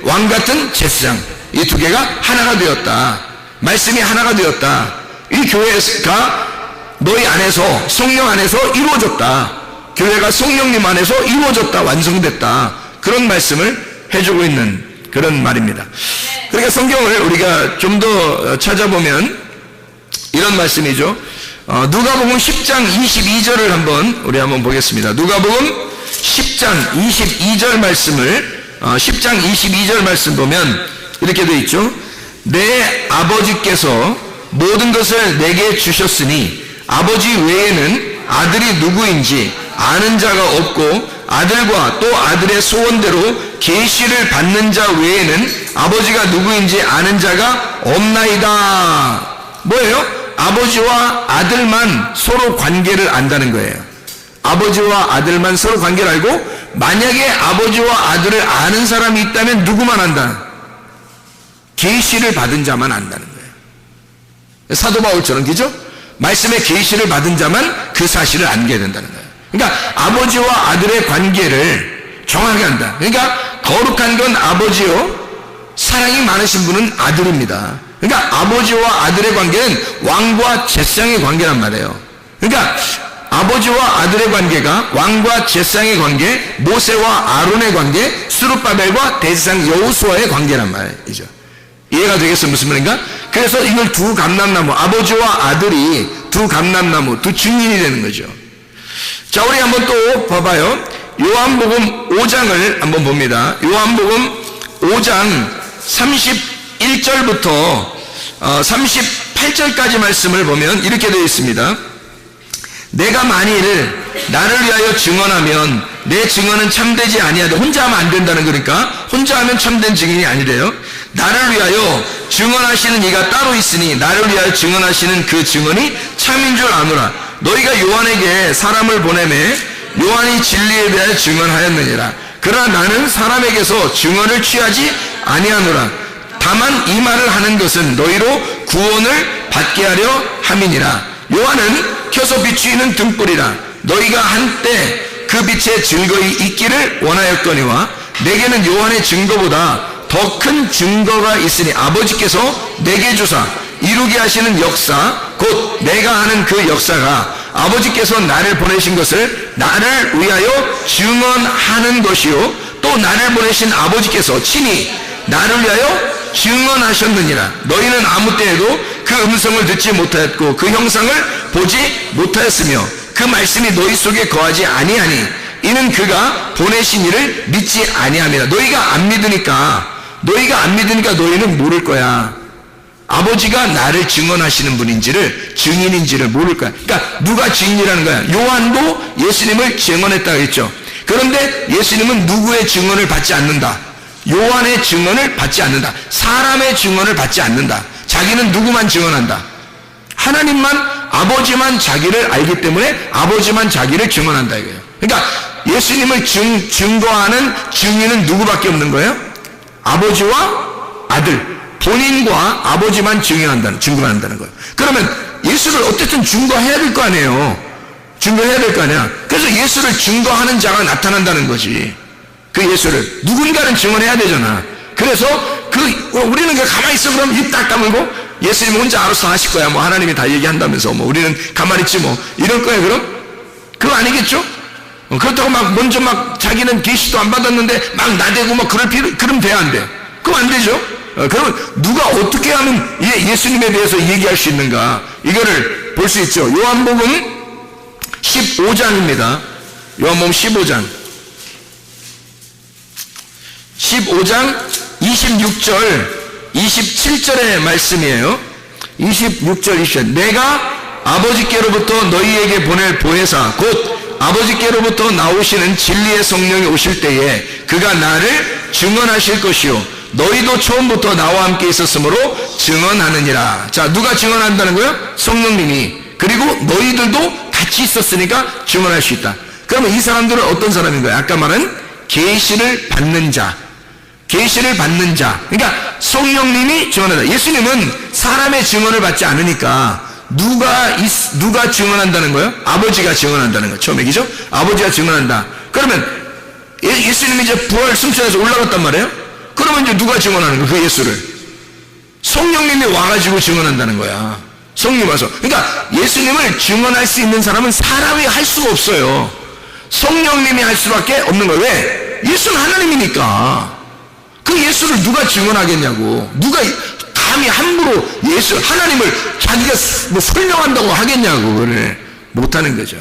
왕같은 제사장, 이 두 개가 하나가 되었다. 말씀이 하나가 되었다. 이 교회가 너희 안에서, 성령 안에서 이루어졌다. 교회가 성령님 안에서 이루어졌다, 완성됐다. 그런 말씀을 해주고 있는 그런 말입니다. 그러니까 성경을 우리가 좀 더 찾아보면 이런 말씀이죠. 누가복음 10장 22절을 우리 한번 보겠습니다. 누가복음 10장 22절 말씀을 10장 22절 말씀 보면 이렇게 되어 있죠. 내 아버지께서 모든 것을 내게 주셨으니 아버지 외에는 아들이 누구인지 아는 자가 없고 아들과 또 아들의 소원대로 계시를 받는 자 외에는 아버지가 누구인지 아는 자가 없나이다. 뭐예요? 아버지와 아들만 서로 관계를 안다는 거예요. 아버지와 아들만 서로 관계를 알고, 만약에 아버지와 아들을 아는 사람이 있다면 누구만 안다? 계시를 받은 자만 안다는 거예요. 사도 바울처럼, 그죠? 말씀의 계시를 받은 자만 그 사실을 알게 된다는 거예요. 그러니까 아버지와 아들의 관계를 정확하게 한다. 그러니까 거룩한 건 아버지요, 사랑이 많으신 분은 아들입니다. 그러니까 아버지와 아들의 관계는 왕과 제사장의 관계란 말이에요. 그러니까 아버지와 아들의 관계가 왕과 제사장의 관계, 모세와 아론의 관계, 스룹바벨과 대제사장 여호수아의 관계란 말이죠. 이해가 되겠어요? 무슨 말인가? 그래서 이걸 두 감람나무, 아버지와 아들이 두 감람나무, 두 증인이 되는 거죠. 자, 우리 한번 또 봐봐요. 요한복음 5장을 한번 봅니다. 요한복음 5장 31절부터 38절까지 말씀을 보면 이렇게 되어 있습니다. 내가 만일 나를 위하여 증언하면 내 증언은 참되지 아니하다. 혼자 하면 안 된다는 거니까 혼자 하면 참된 증인이 아니래요. 나를 위하여 증언하시는 이가 따로 있으니 나를 위하여 증언하시는 그 증언이 참인 줄 아노라. 너희가 요한에게 사람을 보내매 요한이 진리에 대하여 증언하였느니라. 그러나 나는 사람에게서 증언을 취하지 아니하노라. 다만 이 말을 하는 것은 너희로 구원을 받게 하려 함이니라. 요한은 켜서 비추이는 등불이라. 너희가 한때 그 빛에 증거이 있기를 원하였거니와 내게는 요한의 증거보다 더 큰 증거가 있으니 아버지께서 내게 주사 이루게 하시는 역사 곧 내가 하는 그 역사가 아버지께서 나를 보내신 것을 나를 위하여 증언하는 것이요 또 나를 보내신 아버지께서 친히 나를 위하여 증언하셨느니라. 너희는 아무 때에도 그 음성을 듣지 못하였고 그 형상을 보지 못하였으며 그 말씀이 너희 속에 거하지 아니하니 이는 그가 보내신 이를 믿지 아니함이라. 너희가 안 믿으니까 너희는 모를 거야. 아버지가 나를 증언하시는 분인지를 증인인지를 모를 거야. 그러니까 누가 증인이라는 거야? 요한도 예수님을 증언했다고 했죠. 그런데 예수님은 누구의 증언을 받지 않는다? 요한의 증언을 받지 않는다. 사람의 증언을 받지 않는다. 자기는 누구만 증언한다? 하나님만, 아버지만 자기를 알기 때문에 아버지만 자기를 증언한다 이거예요. 그러니까 예수님을 증거하는 증인은 누구밖에 없는 거예요? 아버지와 아들, 본인과 아버지만 증거한다는 거예요. 그러면 예수를 어쨌든 증거해야 될 거 아니에요. 증거해야 될 거 아니야. 그래서 예수를 증거하는 자가 나타난다는 거지. 그 예수를 누군가는 증언해야 되잖아. 그래서 우리는 그냥 가만히 있어 그러면 입 딱 다물고 예수님 혼자 알아서 하실 거야. 뭐 하나님이 다 얘기한다면서 뭐 우리는 가만히 있지 뭐 이럴 거야 그럼? 그거 아니겠죠? 그렇다고 먼저 자기는 계시도 안 받았는데 막 나대고 그럼 돼 안 돼? 그럼 안 되죠? 그러면 누가 어떻게 하면 예수님에 대해서 얘기할 수 있는가? 이거를 볼 수 있죠. 요한복음 15장입니다. 요한복음 15장 26절 27절의 말씀이에요. 26절 27절 내가 아버지께로부터 너희에게 보낼 보혜사 곧 아버지께로부터 나오시는 진리의 성령이 오실 때에 그가 나를 증언하실 것이요 너희도 처음부터 나와 함께 있었으므로 증언하느니라. 자, 누가 증언한다는 거예요? 성령님이. 그리고 너희들도 같이 있었으니까 증언할 수 있다. 그러면 이 사람들은 어떤 사람인 거예요? 아까 말한 계시를 받는 자. 그러니까 성령님이 증언한다. 예수님은 사람의 증언을 받지 않으니까 누가 증언한다는 거예요? 아버지가 증언한다는 거예요. 처음에 얘기죠? 아버지가 증언한다. 그러면 예수님이 이제 부활 승천해서 올라갔단 말이에요? 그러면 이제 누가 증언하는 거예요? 그 예수를. 성령님이 와가지고 증언한다는 거야. 성령이 와서. 그러니까 예수님을 증언할 수 있는 사람은 사람이 할 수가 없어요. 성령님이 할 수밖에 없는 거예요. 왜? 예수는 하나님이니까. 그 예수를 누가 증언하겠냐고. 누가 감히 함부로 하나님을 자기가 뭐 설명한다고 하겠냐고. 그래. 못하는 거죠.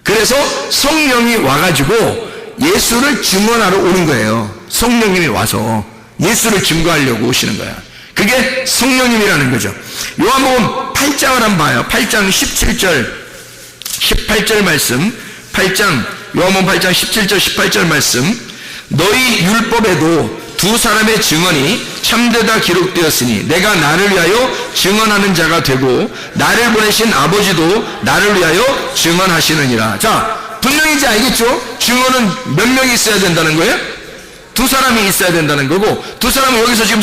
그래서 성령이 와가지고 예수를 증언하러 오는 거예요. 성령님이 와서 예수를 증거하려고 오시는 거야. 그게 성령님이라는 거죠. 요한복음 8장을 한번 봐요. 8장 18절 말씀. 요한복음 8장 17절 18절 말씀. 너희 율법에도 두 사람의 증언이 참되다 기록되었으니 내가 나를 위하여 증언하는 자가 되고 나를 보내신 아버지도 나를 위하여 증언하시느니라. 자, 분명히 이제 알겠죠? 증언은 몇 명이 있어야 된다는 거예요? 두 사람이 있어야 된다는 거고, 두 사람은 여기서 지금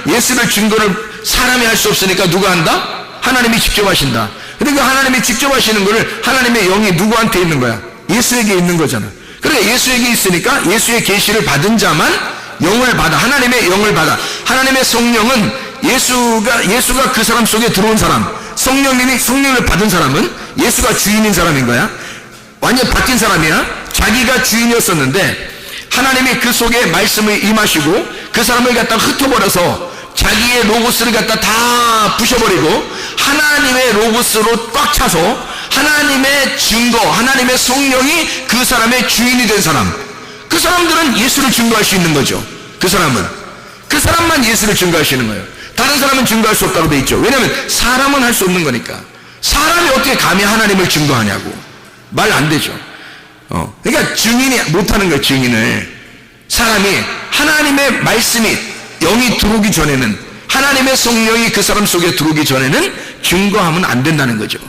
예수를 증거를 사람이 할 수 없으니까 누가 한다? 하나님이 직접 하신다. 근데 그 하나님이 직접 하시는 거를 하나님의 영이 누구한테 있는 거야? 예수에게 있는 거잖아. 그러니까 예수에게 있으니까 예수의 계시를 받은 자만 영을 받아. 하나님의 영을 받아. 하나님의 성령은 예수가 그 사람 속에 들어온 사람, 성령을 받은 사람은 예수가 주인인 사람인 거야. 완전 바뀐 사람이야. 자기가 주인이었었는데 하나님이 그 속에 말씀을 임하시고 그 사람을 갖다 흩어버려서 자기의 로고스를 갖다 다 부셔버리고 하나님의 로고스로 꽉 차서 하나님의 증거, 하나님의 성령이 그 사람의 주인이 된 사람, 그 사람들은 예수를 증거할 수 있는 거죠. 그 사람만 예수를 증거할 수 있는 거예요. 다른 사람은 증거할 수 없다고 돼 있죠. 왜냐하면 사람은 할 수 없는 거니까. 사람이 어떻게 감히 하나님을 증거하냐고. 말 안 되죠. 그러니까 증인이 못하는 거예요. 증인을. 사람이 하나님의 말씀이 영이 들어오기 전에는, 하나님의 성령이 그 사람 속에 들어오기 전에는 증거하면 안 된다는 거죠.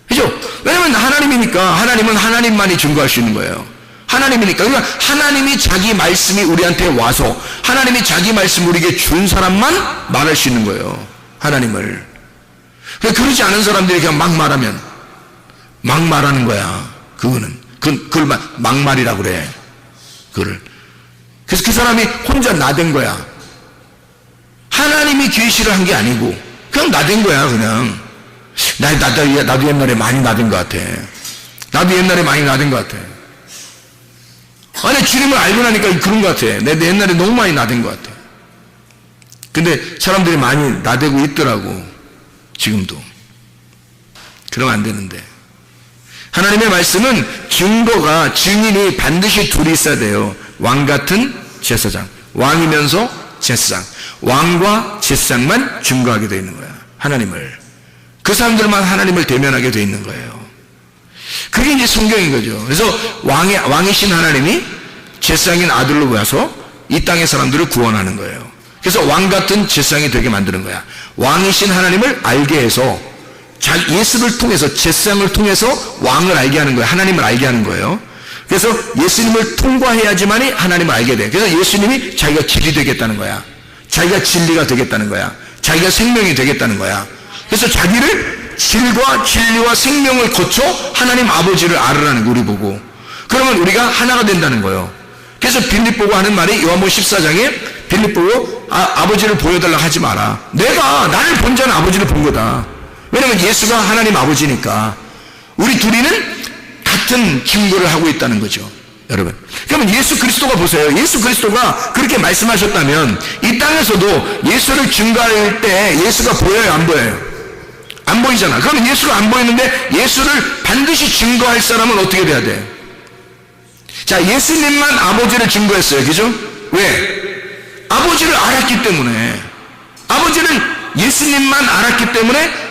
그죠? 왜냐면 하나님이니까, 하나님은 하나님만이 증거할 수 있는 거예요. 하나님이니까. 그러니까 하나님이 자기 말씀이 우리한테 와서 하나님이 자기 말씀 우리에게 준 사람만 말할 수 있는 거예요. 하나님을. 그러지 않은 사람들이 그냥 막 말하면 막 말하는 거야. 그걸 막말이라고 그래. 그거를. 그래서 그 사람이 혼자 나댄 거야. 하나님이 계시를 한 게 아니고 그냥 나댄 거야. 그냥 나도 옛날에 많이 나댄 것 같아. 나도 옛날에 많이 나댄 것 같아. 아니, 주님을 알고 나니까 그런 것 같아. 내 옛날에 너무 많이 나댄 것 같아. 근데 사람들이 많이 나대고 있더라고. 지금도. 그러면 안 되는데. 하나님의 말씀은 증거가, 증인이 반드시 둘이 있어야 돼요. 왕 같은 제사장. 왕이면서 제사장. 왕과 제사장만 증거하게 되어 있는 거야. 하나님을. 그 사람들만 하나님을 대면하게 되어 있는 거예요. 그게 이제 성경인 거죠. 그래서 왕이신 하나님이 제사장인 아들로 와서 이 땅의 사람들을 구원하는 거예요. 그래서 왕 같은 제사장이 되게 만드는 거야. 왕이신 하나님을 알게 해서 예수를 통해서, 제사장을 통해서 왕을 알게 하는 거예요. 하나님을 알게 하는 거예요. 그래서 예수님을 통과해야지만이 하나님을 알게 돼. 그래서 예수님이 자기가 길이 되겠다는 거야. 자기가 진리가 되겠다는 거야. 자기가 생명이 되겠다는 거야. 그래서 자기를 질과 진리와 생명을 거쳐 하나님 아버지를 알으라는 거, 우리 보고. 그러면 우리가 하나가 된다는 거예요. 그래서 빌립 보고 하는 말이 요한복음 14장에 빌립 보고 아버지를 보여달라고 하지 마라. 나를 본 자는 아버지를 본 거다. 왜냐면 예수가 하나님 아버지니까. 우리 둘이는 같은 증거를 하고 있다는 거죠. 여러분, 그러면 예수 그리스도가 보세요. 예수 그리스도가 그렇게 말씀하셨다면 이 땅에서도 예수를 증거할 때 예수가 보여요, 안 보여요? 안 보이잖아. 그러면 예수가 안 보이는데 예수를 반드시 증거할 사람은 어떻게 돼야 돼? 자, 예수님만 아버지를 증거했어요. 그죠? 왜? 아버지를 알았기 때문에. 아버지를 예수님만 알았기 때문에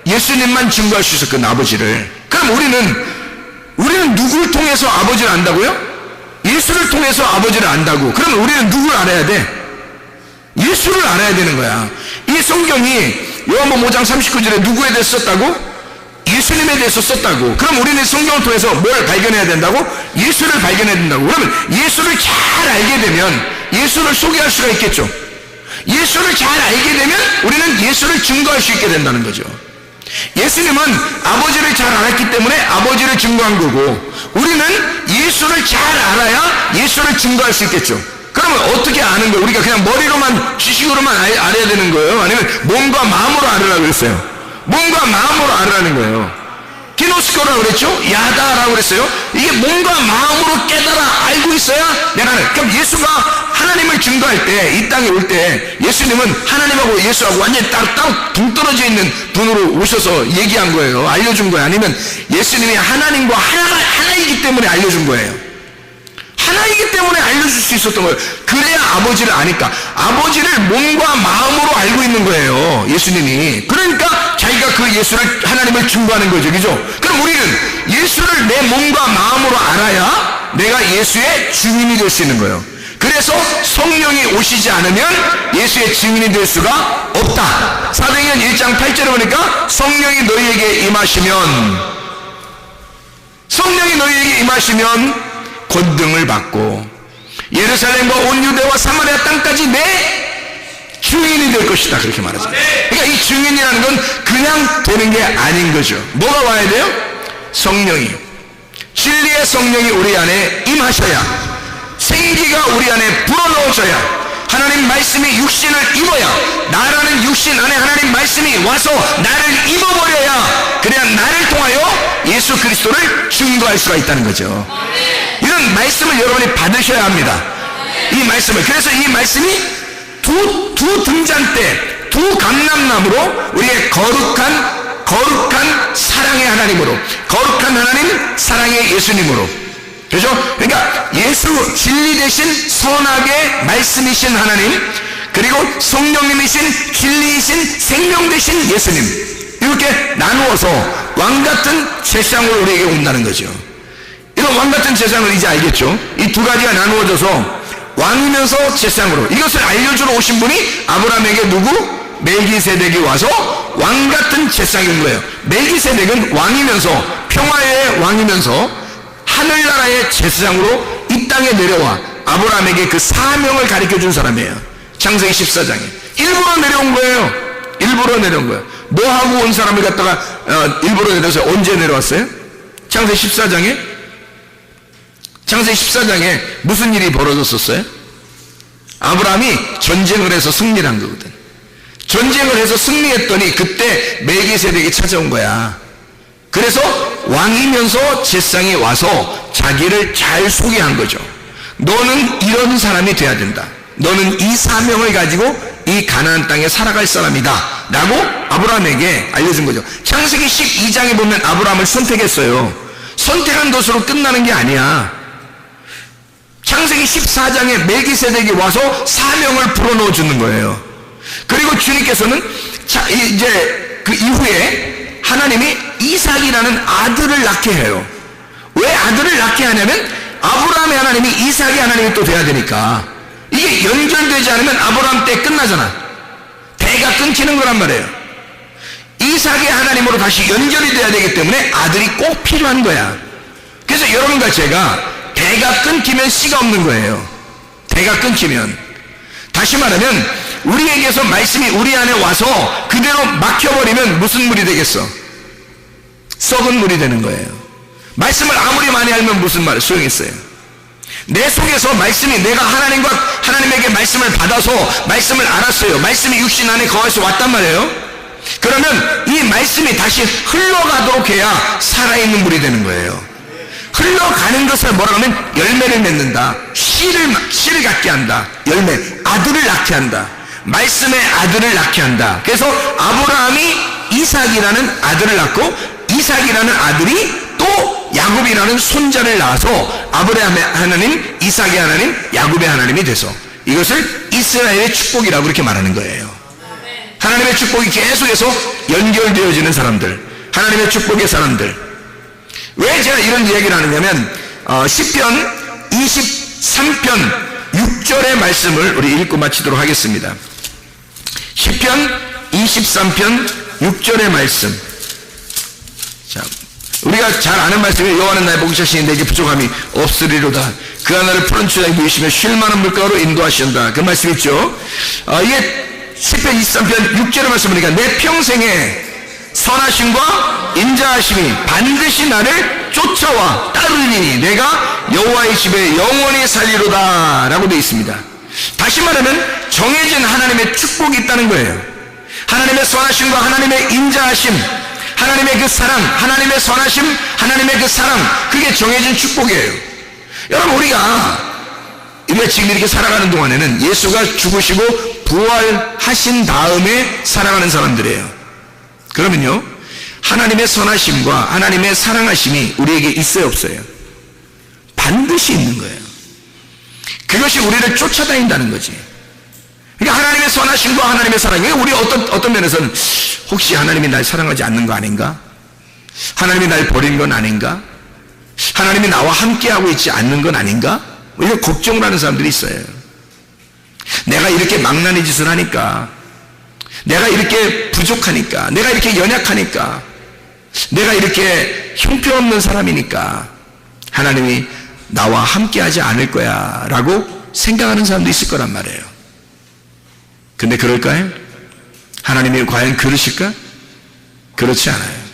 예수님만 증거할 수 있었거든, 아버지를. 그럼 우리는 누구를 통해서 아버지를 안다고요? 예수를 통해서 아버지를 안다고. 그러면 우리는 누구를 알아야 돼? 예수를 알아야 되는 거야. 이 성경이 요한복음 5장 39절에 누구에 대해서 썼다고? 예수님에 대해서 썼다고. 그럼 우리는 성경을 통해서 뭘 발견해야 된다고? 예수를 발견해야 된다고. 그러면 예수를 잘 알게 되면 예수를 소개할 수가 있겠죠. 예수를 잘 알게 되면 우리는 예수를 증거할 수 있게 된다는 거죠. 예수님은 아버지를 잘 알았기 때문에 아버지를 증거한 거고, 우리는 예수를 잘 알아야 예수를 증거할 수 있겠죠. 그러면 어떻게 아는 거예요? 우리가 그냥 머리로만, 지식으로만 알아야 되는 거예요? 아니면 몸과 마음으로 알으라고 그랬어요? 몸과 마음으로 알으라는 거예요. 기노스코라고 그랬죠? 야다라고 그랬어요? 이게 몸과 마음으로 깨달아 알고 있어야 내가 하는. 그럼 예수가 하나님을 증거할 때, 이 땅에 올 때 예수님은 하나님하고 예수하고 완전히 따로 동떨어져 있는 분으로 오셔서 얘기한 거예요. 알려준 거예요? 아니면 예수님이 하나님과 하나이기 때문에 알려준 거예요? 하나이기 때문에 알려줄 수 있었던 거예요. 그래야 아버지를 아니까. 아버지를 몸과 마음으로 알고 있는 거예요, 예수님이. 그러니까 자기가 그 예수를, 하나님을 증거하는 거죠. 그죠? 그럼 우리는 예수를 내 몸과 마음으로 알아야 내가 예수의 증인이 될 수 있는 거예요. 그래서 성령이 오시지 않으면 예수의 증인이 될 수가 없다. 사도행전 1장 8절에 보니까 성령이 너희에게 임하시면 권능을 받고 예루살렘과 온 유대와 사마리아 땅까지 내 증인이 될 것이다, 그렇게 말하죠. 그러니까 이 증인이라는 건 그냥 되는 게 아닌 거죠. 뭐가 와야 돼요? 성령이, 진리의 성령이 우리 안에 임하셔야, 생기가 우리 안에 불어넣어져야, 하나님 말씀이 육신을 입어야, 나라는 육신 안에 하나님 말씀이 와서 나를 입어버려야, 그래야 나를 통하여 예수 그리스도를 증거할 수가 있다는 거죠. 이런 말씀을 여러분이 받으셔야 합니다. 이 말씀을. 그래서 이 말씀이 두 등잔대, 두 감람나무로 우리의 거룩한 사랑의 하나님으로, 거룩한 하나님 사랑의 예수님으로. 그렇죠? 그러니까 예수, 진리 대신 선하게 말씀이신 하나님, 그리고 성령님이신 진리이신 생명 대신 예수님, 이렇게 나누어서 왕같은 제사장으로 우리에게 온다는 거죠. 그 왕 같은 제사장을 이제 알겠죠? 이 두 가지가 나누어져서 왕이면서 제사장으로, 이것을 알려주러 오신 분이 아브라함에게 누구? 멜기세덱이 와서 왕 같은 제사장인 거예요. 멜기세덱은 왕이면서, 평화의 왕이면서 하늘나라의 제사장으로 이 땅에 내려와 아브라함에게 그 사명을 가르쳐 준 사람이에요. 창세기 14장에 일부러 내려온 거예요. 일부러 내려온 거예요. 뭐 하고 온 사람을 갖다가 일부러 내려서 언제 내려왔어요? 창세기 14장에 무슨 일이 벌어졌었어요? 아브라함이 전쟁을 해서 승리를 한 거거든. 전쟁을 해서 승리했더니 그때 멜기세덱이 찾아온 거야. 그래서 왕이면서 제사장이 와서 자기를 잘 소개한 거죠. 너는 이런 사람이 돼야 된다. 너는 이 사명을 가지고 이 가나안 땅에 살아갈 사람이다 라고 아브라함에게 알려준 거죠. 창세기 12장에 보면 아브라함을 선택했어요. 선택한 것으로 끝나는 게 아니야. 창세기 14장에 멜기세덱이 와서 사명을 불어넣어 주는 거예요. 그리고 주님께서는 이제 그 이후에 하나님이 이삭이라는 아들을 낳게 해요. 왜 아들을 낳게 하냐면 아브라함의 하나님이 이삭의 하나님이 또 돼야 되니까. 이게 연결되지 않으면 아브라함 때 끝나잖아. 대가 끊기는 거란 말이에요. 이삭의 하나님으로 다시 연결이 돼야 되기 때문에 아들이 꼭 필요한 거야. 그래서 여러분과 제가 대가 끊기면 씨가 없는 거예요. 대가 끊기면. 다시 말하면 우리에게서 말씀이 우리 안에 와서 그대로 막혀버리면 무슨 물이 되겠어? 썩은 물이 되는 거예요. 말씀을 아무리 많이 알면 무슨 말 소용있어요? 내 속에서 말씀이, 내가 하나님에게 말씀을 받아서 말씀을 알았어요. 말씀이 육신 안에 거해서 왔단 말이에요. 그러면 이 말씀이 다시 흘러가도록 해야 살아있는 물이 되는 거예요. 흘러가는 것을 뭐라고 하면 열매를 맺는다. 씨를 갖게 한다. 열매, 아들을 낳게 한다. 말씀의 아들을 낳게 한다. 그래서 아브라함이 이삭이라는 아들을 낳고 이삭이라는 아들이 또 야곱이라는 손자를 낳아서 아브라함의 하나님, 이삭의 하나님, 야곱의 하나님이 돼서 이것을 이스라엘의 축복이라고 그렇게 말하는 거예요. 하나님의 축복이 계속해서 연결되어지는 사람들, 하나님의 축복의 사람들. 왜 제가 이런 이야기를 하느냐면 시편 23편 6절의 말씀을 우리 읽고 마치도록 하겠습니다. 시편 23편 6절의 말씀. 자, 우리가 잘 아는 말씀이 여호와는 나의 목자시니 내게 부족함이 없으리로다. 그가 나를 푸른 추장에 누이시며 쉴만한 물가로 인도하신다. 그 말씀 있죠. 이게 시편 23편 6절의 말씀이니까 내 평생에 선하심과 인자하심이 반드시 나를 쫓아와 따르리니 내가 여호와의 집에 영원히 살리로다 라고 되어 있습니다. 다시 말하면 정해진 하나님의 축복이 있다는 거예요. 하나님의 선하심과 하나님의 인자하심, 하나님의 그 사랑, 하나님의 선하심, 하나님의 그 사랑, 그게 정해진 축복이에요. 여러분, 우리가 지금 이렇게 살아가는 동안에는 예수가 죽으시고 부활하신 다음에 살아가는 사람들이에요. 그러면요, 하나님의 선하심과 하나님의 사랑하심이 우리에게 있어요, 없어요? 반드시 있는 거예요. 그것이 우리를 쫓아다닌다는 거지. 그러니까 하나님의 선하심과 하나님의 사랑이, 우리 어떤 면에서는 혹시 하나님이 날 사랑하지 않는 거 아닌가? 하나님이 날 버린 건 아닌가? 하나님이 나와 함께하고 있지 않는 건 아닌가? 이런 걱정을 하는 사람들이 있어요. 내가 이렇게 망나니 짓을 하니까, 내가 이렇게 부족하니까, 내가 이렇게 연약하니까, 내가 이렇게 형편없는 사람이니까 하나님이 나와 함께하지 않을 거야 라고 생각하는 사람도 있을 거란 말이에요. 근데 그럴까요? 하나님이 과연 그러실까? 그렇지 않아요.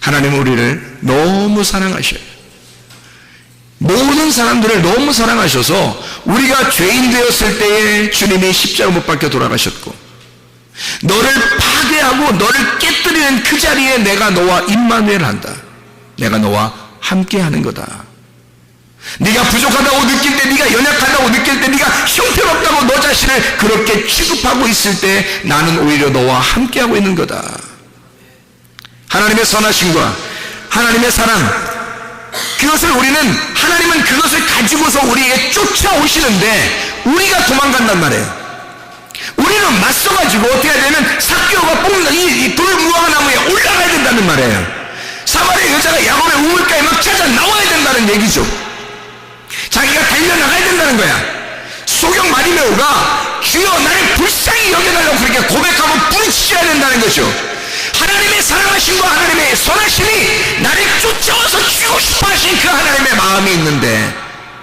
하나님은 우리를 너무 사랑하셔요. 모든 사람들을 너무 사랑하셔서 우리가 죄인 되었을 때에 주님이 십자가 못 박혀 돌아가셨고, 너를 파괴하고 너를 깨뜨리는 그 자리에 내가 너와 임마누엘 한다. 내가 너와 함께하는 거다. 네가 부족하다고 느낄 때, 네가 연약하다고 느낄 때, 네가 형편없다고 너 자신을 그렇게 취급하고 있을 때 나는 오히려 너와 함께하고 있는 거다. 하나님의 선하심과 하나님의 사랑, 그것을 하나님은 그것을 가지고서 우리에게 쫓아오시는데 우리가 도망간단 말이에요. 우리는 맞서가지고 어떻게 해야 되면 삭개오가 뽑는 이 돌무화과나무에 올라가야 된다는 말이에요. 사마리아 여자가 야곱의 우물가에 막 찾아 나와야 된다는 된다는 얘기죠. 자기가 달려나가야 된다는 거야. 소경 바디메오가 주여 나를 불쌍히 여겨달라고 그렇게 고백하고 부르짖어야 된다는 거죠. 하나님의 사랑하심과 하나님의 선하심이 나를 쫓아와서 주고 싶어 하신 그 하나님의 마음이 있는데,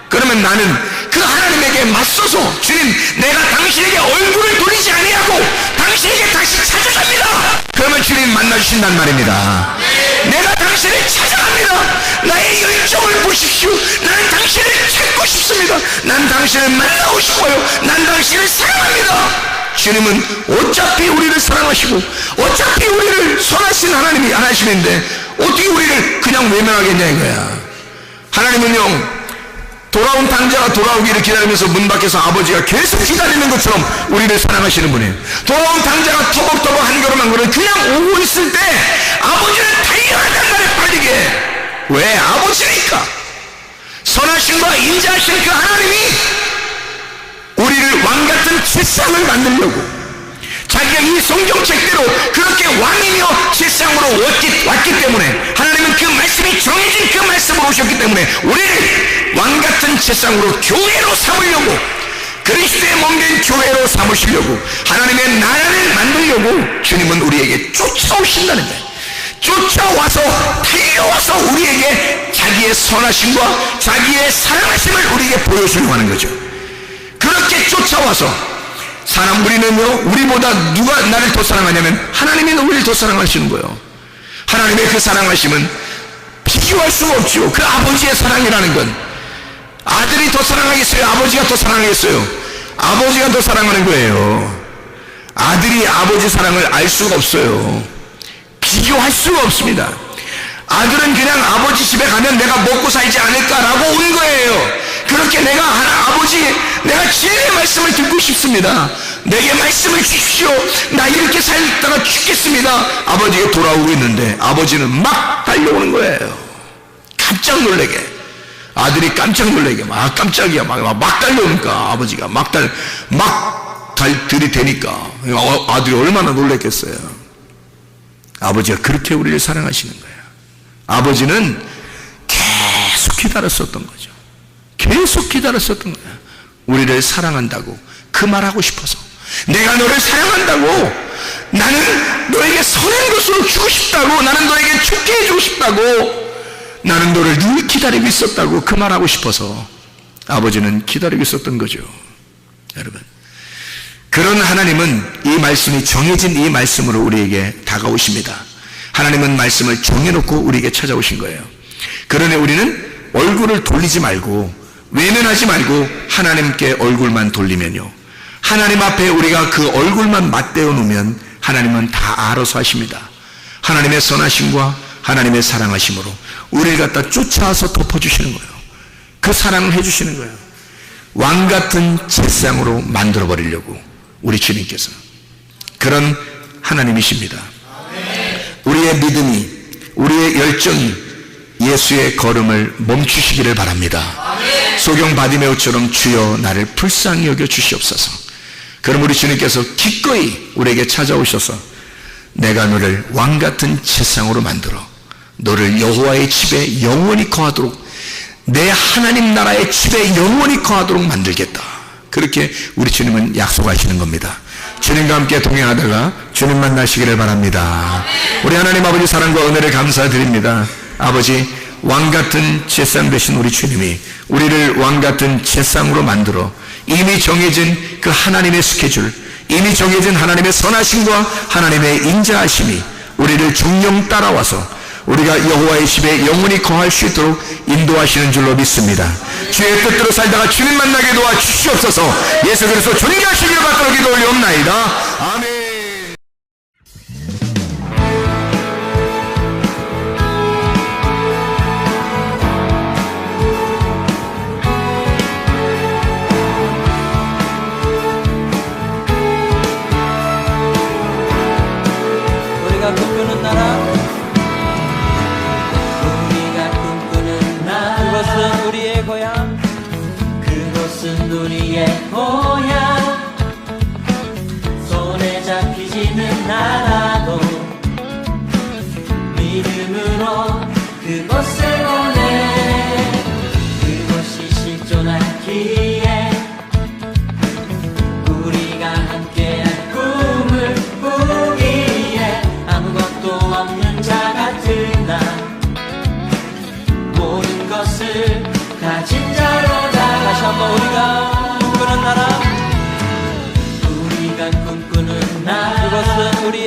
그러면 나는 그 하나님에게 맞서서 주님 내가 당신에게 얼굴을 돌리지 아니하고 당신에게 다시 찾아갑니다. 그러면 주님 만나주신단 말입니다. 내가 당신을 찾아갑니다. 나의 열정을 보십시오. 나는 당신을 찾고 싶습니다. 난 당신을 만나고 싶어요. 난 당신을 사랑합니다. 주님은 어차피 우리를 사랑하시고 어차피 우리를 선하신 하나님인데 어떻게 우리를 그냥 외면하겠냐 이거야. 하나님은요, 돌아온 당자가 돌아오기를 기다리면서 문 밖에서 아버지가 계속 기다리는 것처럼 우리를 사랑하시는 분이에요. 돌아온 당자가 터벅터벅 한 걸음 한 걸음 그냥 오고 있을 때 아버지는 달려간단 말이에요. 빠르게. 왜? 아버지니까. 선하심과 인자하신 그 하나님이 우리를 왕같은 제상을 만들려고 자기가 이 성경책대로 그렇게 왕이며 제상으로 왔기 때문에, 하나님은 그 말씀이 정해진 그 말씀으로 오셨기 때문에 우리를 왕같은 제상으로 교회로 삼으려고, 그리스도의 몸된 교회로 삼으시려고, 하나님의 나라를 만들려고 주님은 우리에게 쫓아오신다는 거예요. 쫓아와서 달려와서 우리에게 자기의 선하심과 자기의 사랑하심을 우리에게 보여주려고 하는 거죠. 그렇게 쫓아와서 우리는요, 우리보다 누가 나를 더 사랑하냐면 하나님이 우리를 더 사랑하시는 거예요. 하나님의 그 사랑하심은 비교할 수가 없죠. 그 아버지의 사랑이라는 건 아들이 더 사랑하겠어요? 아버지가 더 사랑하겠어요? 아버지가 더 사랑하는 거예요. 아들이 아버지 사랑을 알 수가 없어요. 비교할 수가 없습니다. 아들은 그냥 아버지 집에 가면 내가 먹고 살지 않을까라고 온 거예요. 그렇게 내가 진리의 말씀을 듣고 싶습니다. 내게 말씀을 주십시오. 나 이렇게 살다가 죽겠습니다. 아버지가 돌아오고 있는데 아버지는 막 달려오는 거예요. 깜짝 놀래게. 아들이 깜짝 놀래게 깜짝이야 막 달려오니까 아버지가 막 들이대니까 아들이 얼마나 놀랬겠어요. 아버지가 그렇게 우리를 사랑하시는 거예요. 아버지는 계속 기다렸었던 거죠. 계속 기다렸었던 거예요. 우리를 사랑한다고 그 말하고 싶어서, 내가 너를 사랑한다고, 나는 너에게 선한 것으로 주고 싶다고, 나는 너에게 좋게 해주고 싶다고, 나는 너를 늘 기다리고 있었다고 그 말하고 싶어서 아버지는 기다리고 있었던 거죠. 여러분, 그런 하나님은 이 말씀이 정해진 이 말씀으로 우리에게 다가오십니다. 하나님은 말씀을 정해놓고 우리에게 찾아오신 거예요. 그러니 우리는 얼굴을 돌리지 말고 외면하지 말고 하나님께 얼굴만 돌리면요, 하나님 앞에 우리가 그 얼굴만 맞대어 놓으면 하나님은 다 알아서 하십니다. 하나님의 선하심과 하나님의 사랑하심으로 우리를 갖다 쫓아와서 덮어주시는 거예요. 그 사랑을 해주시는 거예요. 왕같은 제상으로 만들어버리려고 우리 주님께서 그런 하나님이십니다. 우리의 믿음이, 우리의 열정이 예수의 걸음을 멈추시기를 바랍니다. 소경 바디메오처럼 주여 나를 불쌍히 여겨 주시옵소서. 그럼 우리 주님께서 기꺼이 우리에게 찾아오셔서 내가 너를 왕같은 제상으로 만들어 너를 여호와의 집에 영원히 거하도록, 내 하나님 나라의 집에 영원히 거하도록 만들겠다. 그렇게 우리 주님은 약속하시는 겁니다. 주님과 함께 동행하다가 주님 만나시기를 바랍니다. 우리 하나님 아버지 사랑과 은혜를 감사드립니다. 아버지, 왕같은 제상 되신 우리 주님이 우리를 왕같은 제상으로 만들어 이미 정해진 그 하나님의 스케줄, 이미 정해진 하나님의 선하심과 하나님의 인자하심이 우리를 종종 따라와서 우리가 여호와의 집에 영원히 거할 수 있도록 인도하시는 줄로 믿습니다. 주의 뜻대로 살다가 주님 만나게 도와주시옵소서. 예수 그리스도 존귀하시기를 받들어 기도 올리옵나이다. 아멘. 우리가 꿈꾸는 나라, 그것은 우리의 고향, 그곳은 우리의 고향. 손에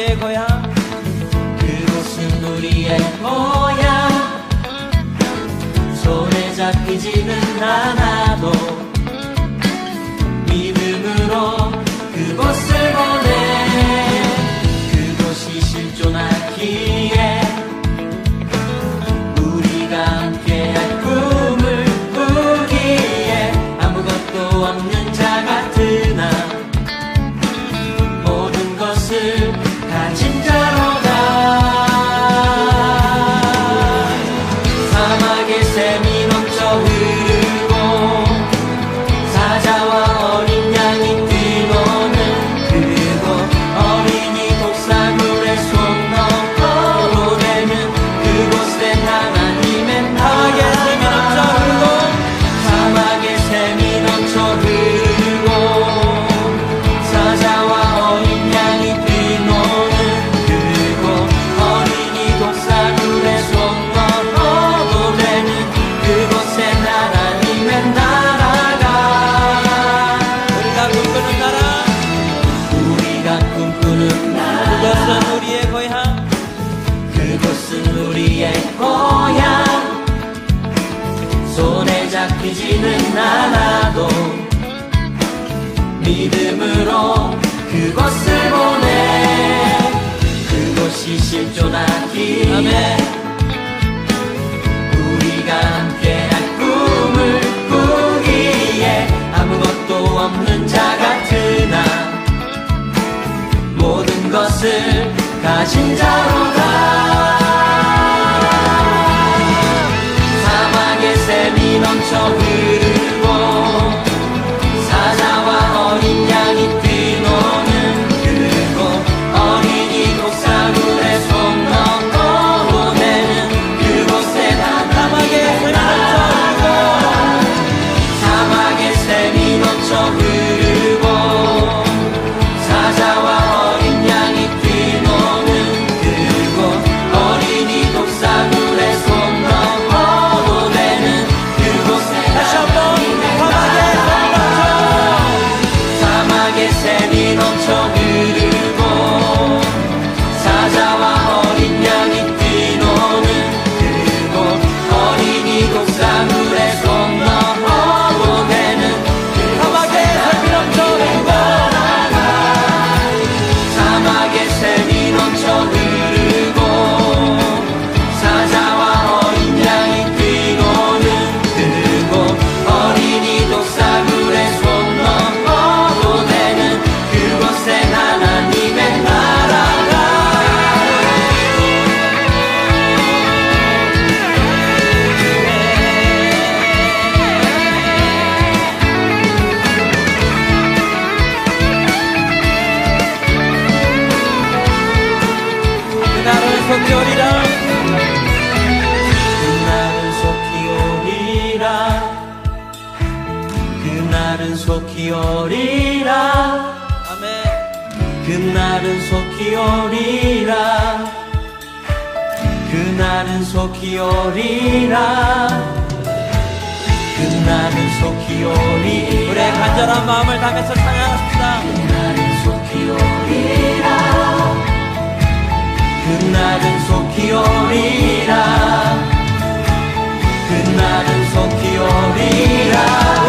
우리의 고향 그곳은 우리의 고향 손에 잡히지는 않아도 믿음으로 그곳을 보내 그곳이 실존하기에 우리가 함께할 꿈을 꾸기에 아무것도 없는 자 같으나 모든 것을 가진 자로다 사막의 샘이 넘쳐 흐르고 사자와 어린 양이 뛰노는 그곳 어린이 독사물에 손 넣고 되는 그곳엔 하나님의 나라 사막의 샘이 넘쳐 흐르고 사막의 샘이 넘쳐 흐르고 사자와 어린 양이 뛰노는 그곳 어린이 독사물에 손 넣어도 되는 그곳엔 하나님의 나라가 우리가 꿈꾸는 나라 우리가 꿈꾸는 나라 그것은 우리의 고향 그곳은 우리의 고향 손에 잡히지는 않아도 믿음으로 그곳을 보내 그곳이 실존하기에 아멘 우리가 함께할 꿈을 꾸기에 아무것도 없는 자 같으나 모든 것을 가진 자로다 사막의 샘이 넘쳐 흐르고 사자와 어린 양이 뛰노는 그곳 어린이 독사물에 손 넣고 되는 그곳에 하나님의 나라 사막의 샘이 넘쳐 흐르고 사자와 어린 양이 뛰노는 그곳 어린이 독사물에 손 넣고 되는 그곳에 하나님의 나라 사막의 샘이 넘쳐 흐르고 사자와 어린 양이 뛰노는 그곳 어린이 독사물에 손 넣어도 되는 그곳에 하나님의 나라 사막의 샘이 넘쳐 흐르고 사자와 어린 양이 뛰노는 그곳 어린이 독사물에 손 넣어도 되는 그곳엔 하나님의 나라가 그날은 속히 오리라 그날은 속히 오리라 그날은 속히 오리라 아멘 그날은 속히 오리라 그날은 속히 오리라 그날은 속히 오리라 우리의 간절한 마음을 담아서 찬양합시다 그날은 속히 오리라 그날은 속히 오리라 그날은 속히 오리라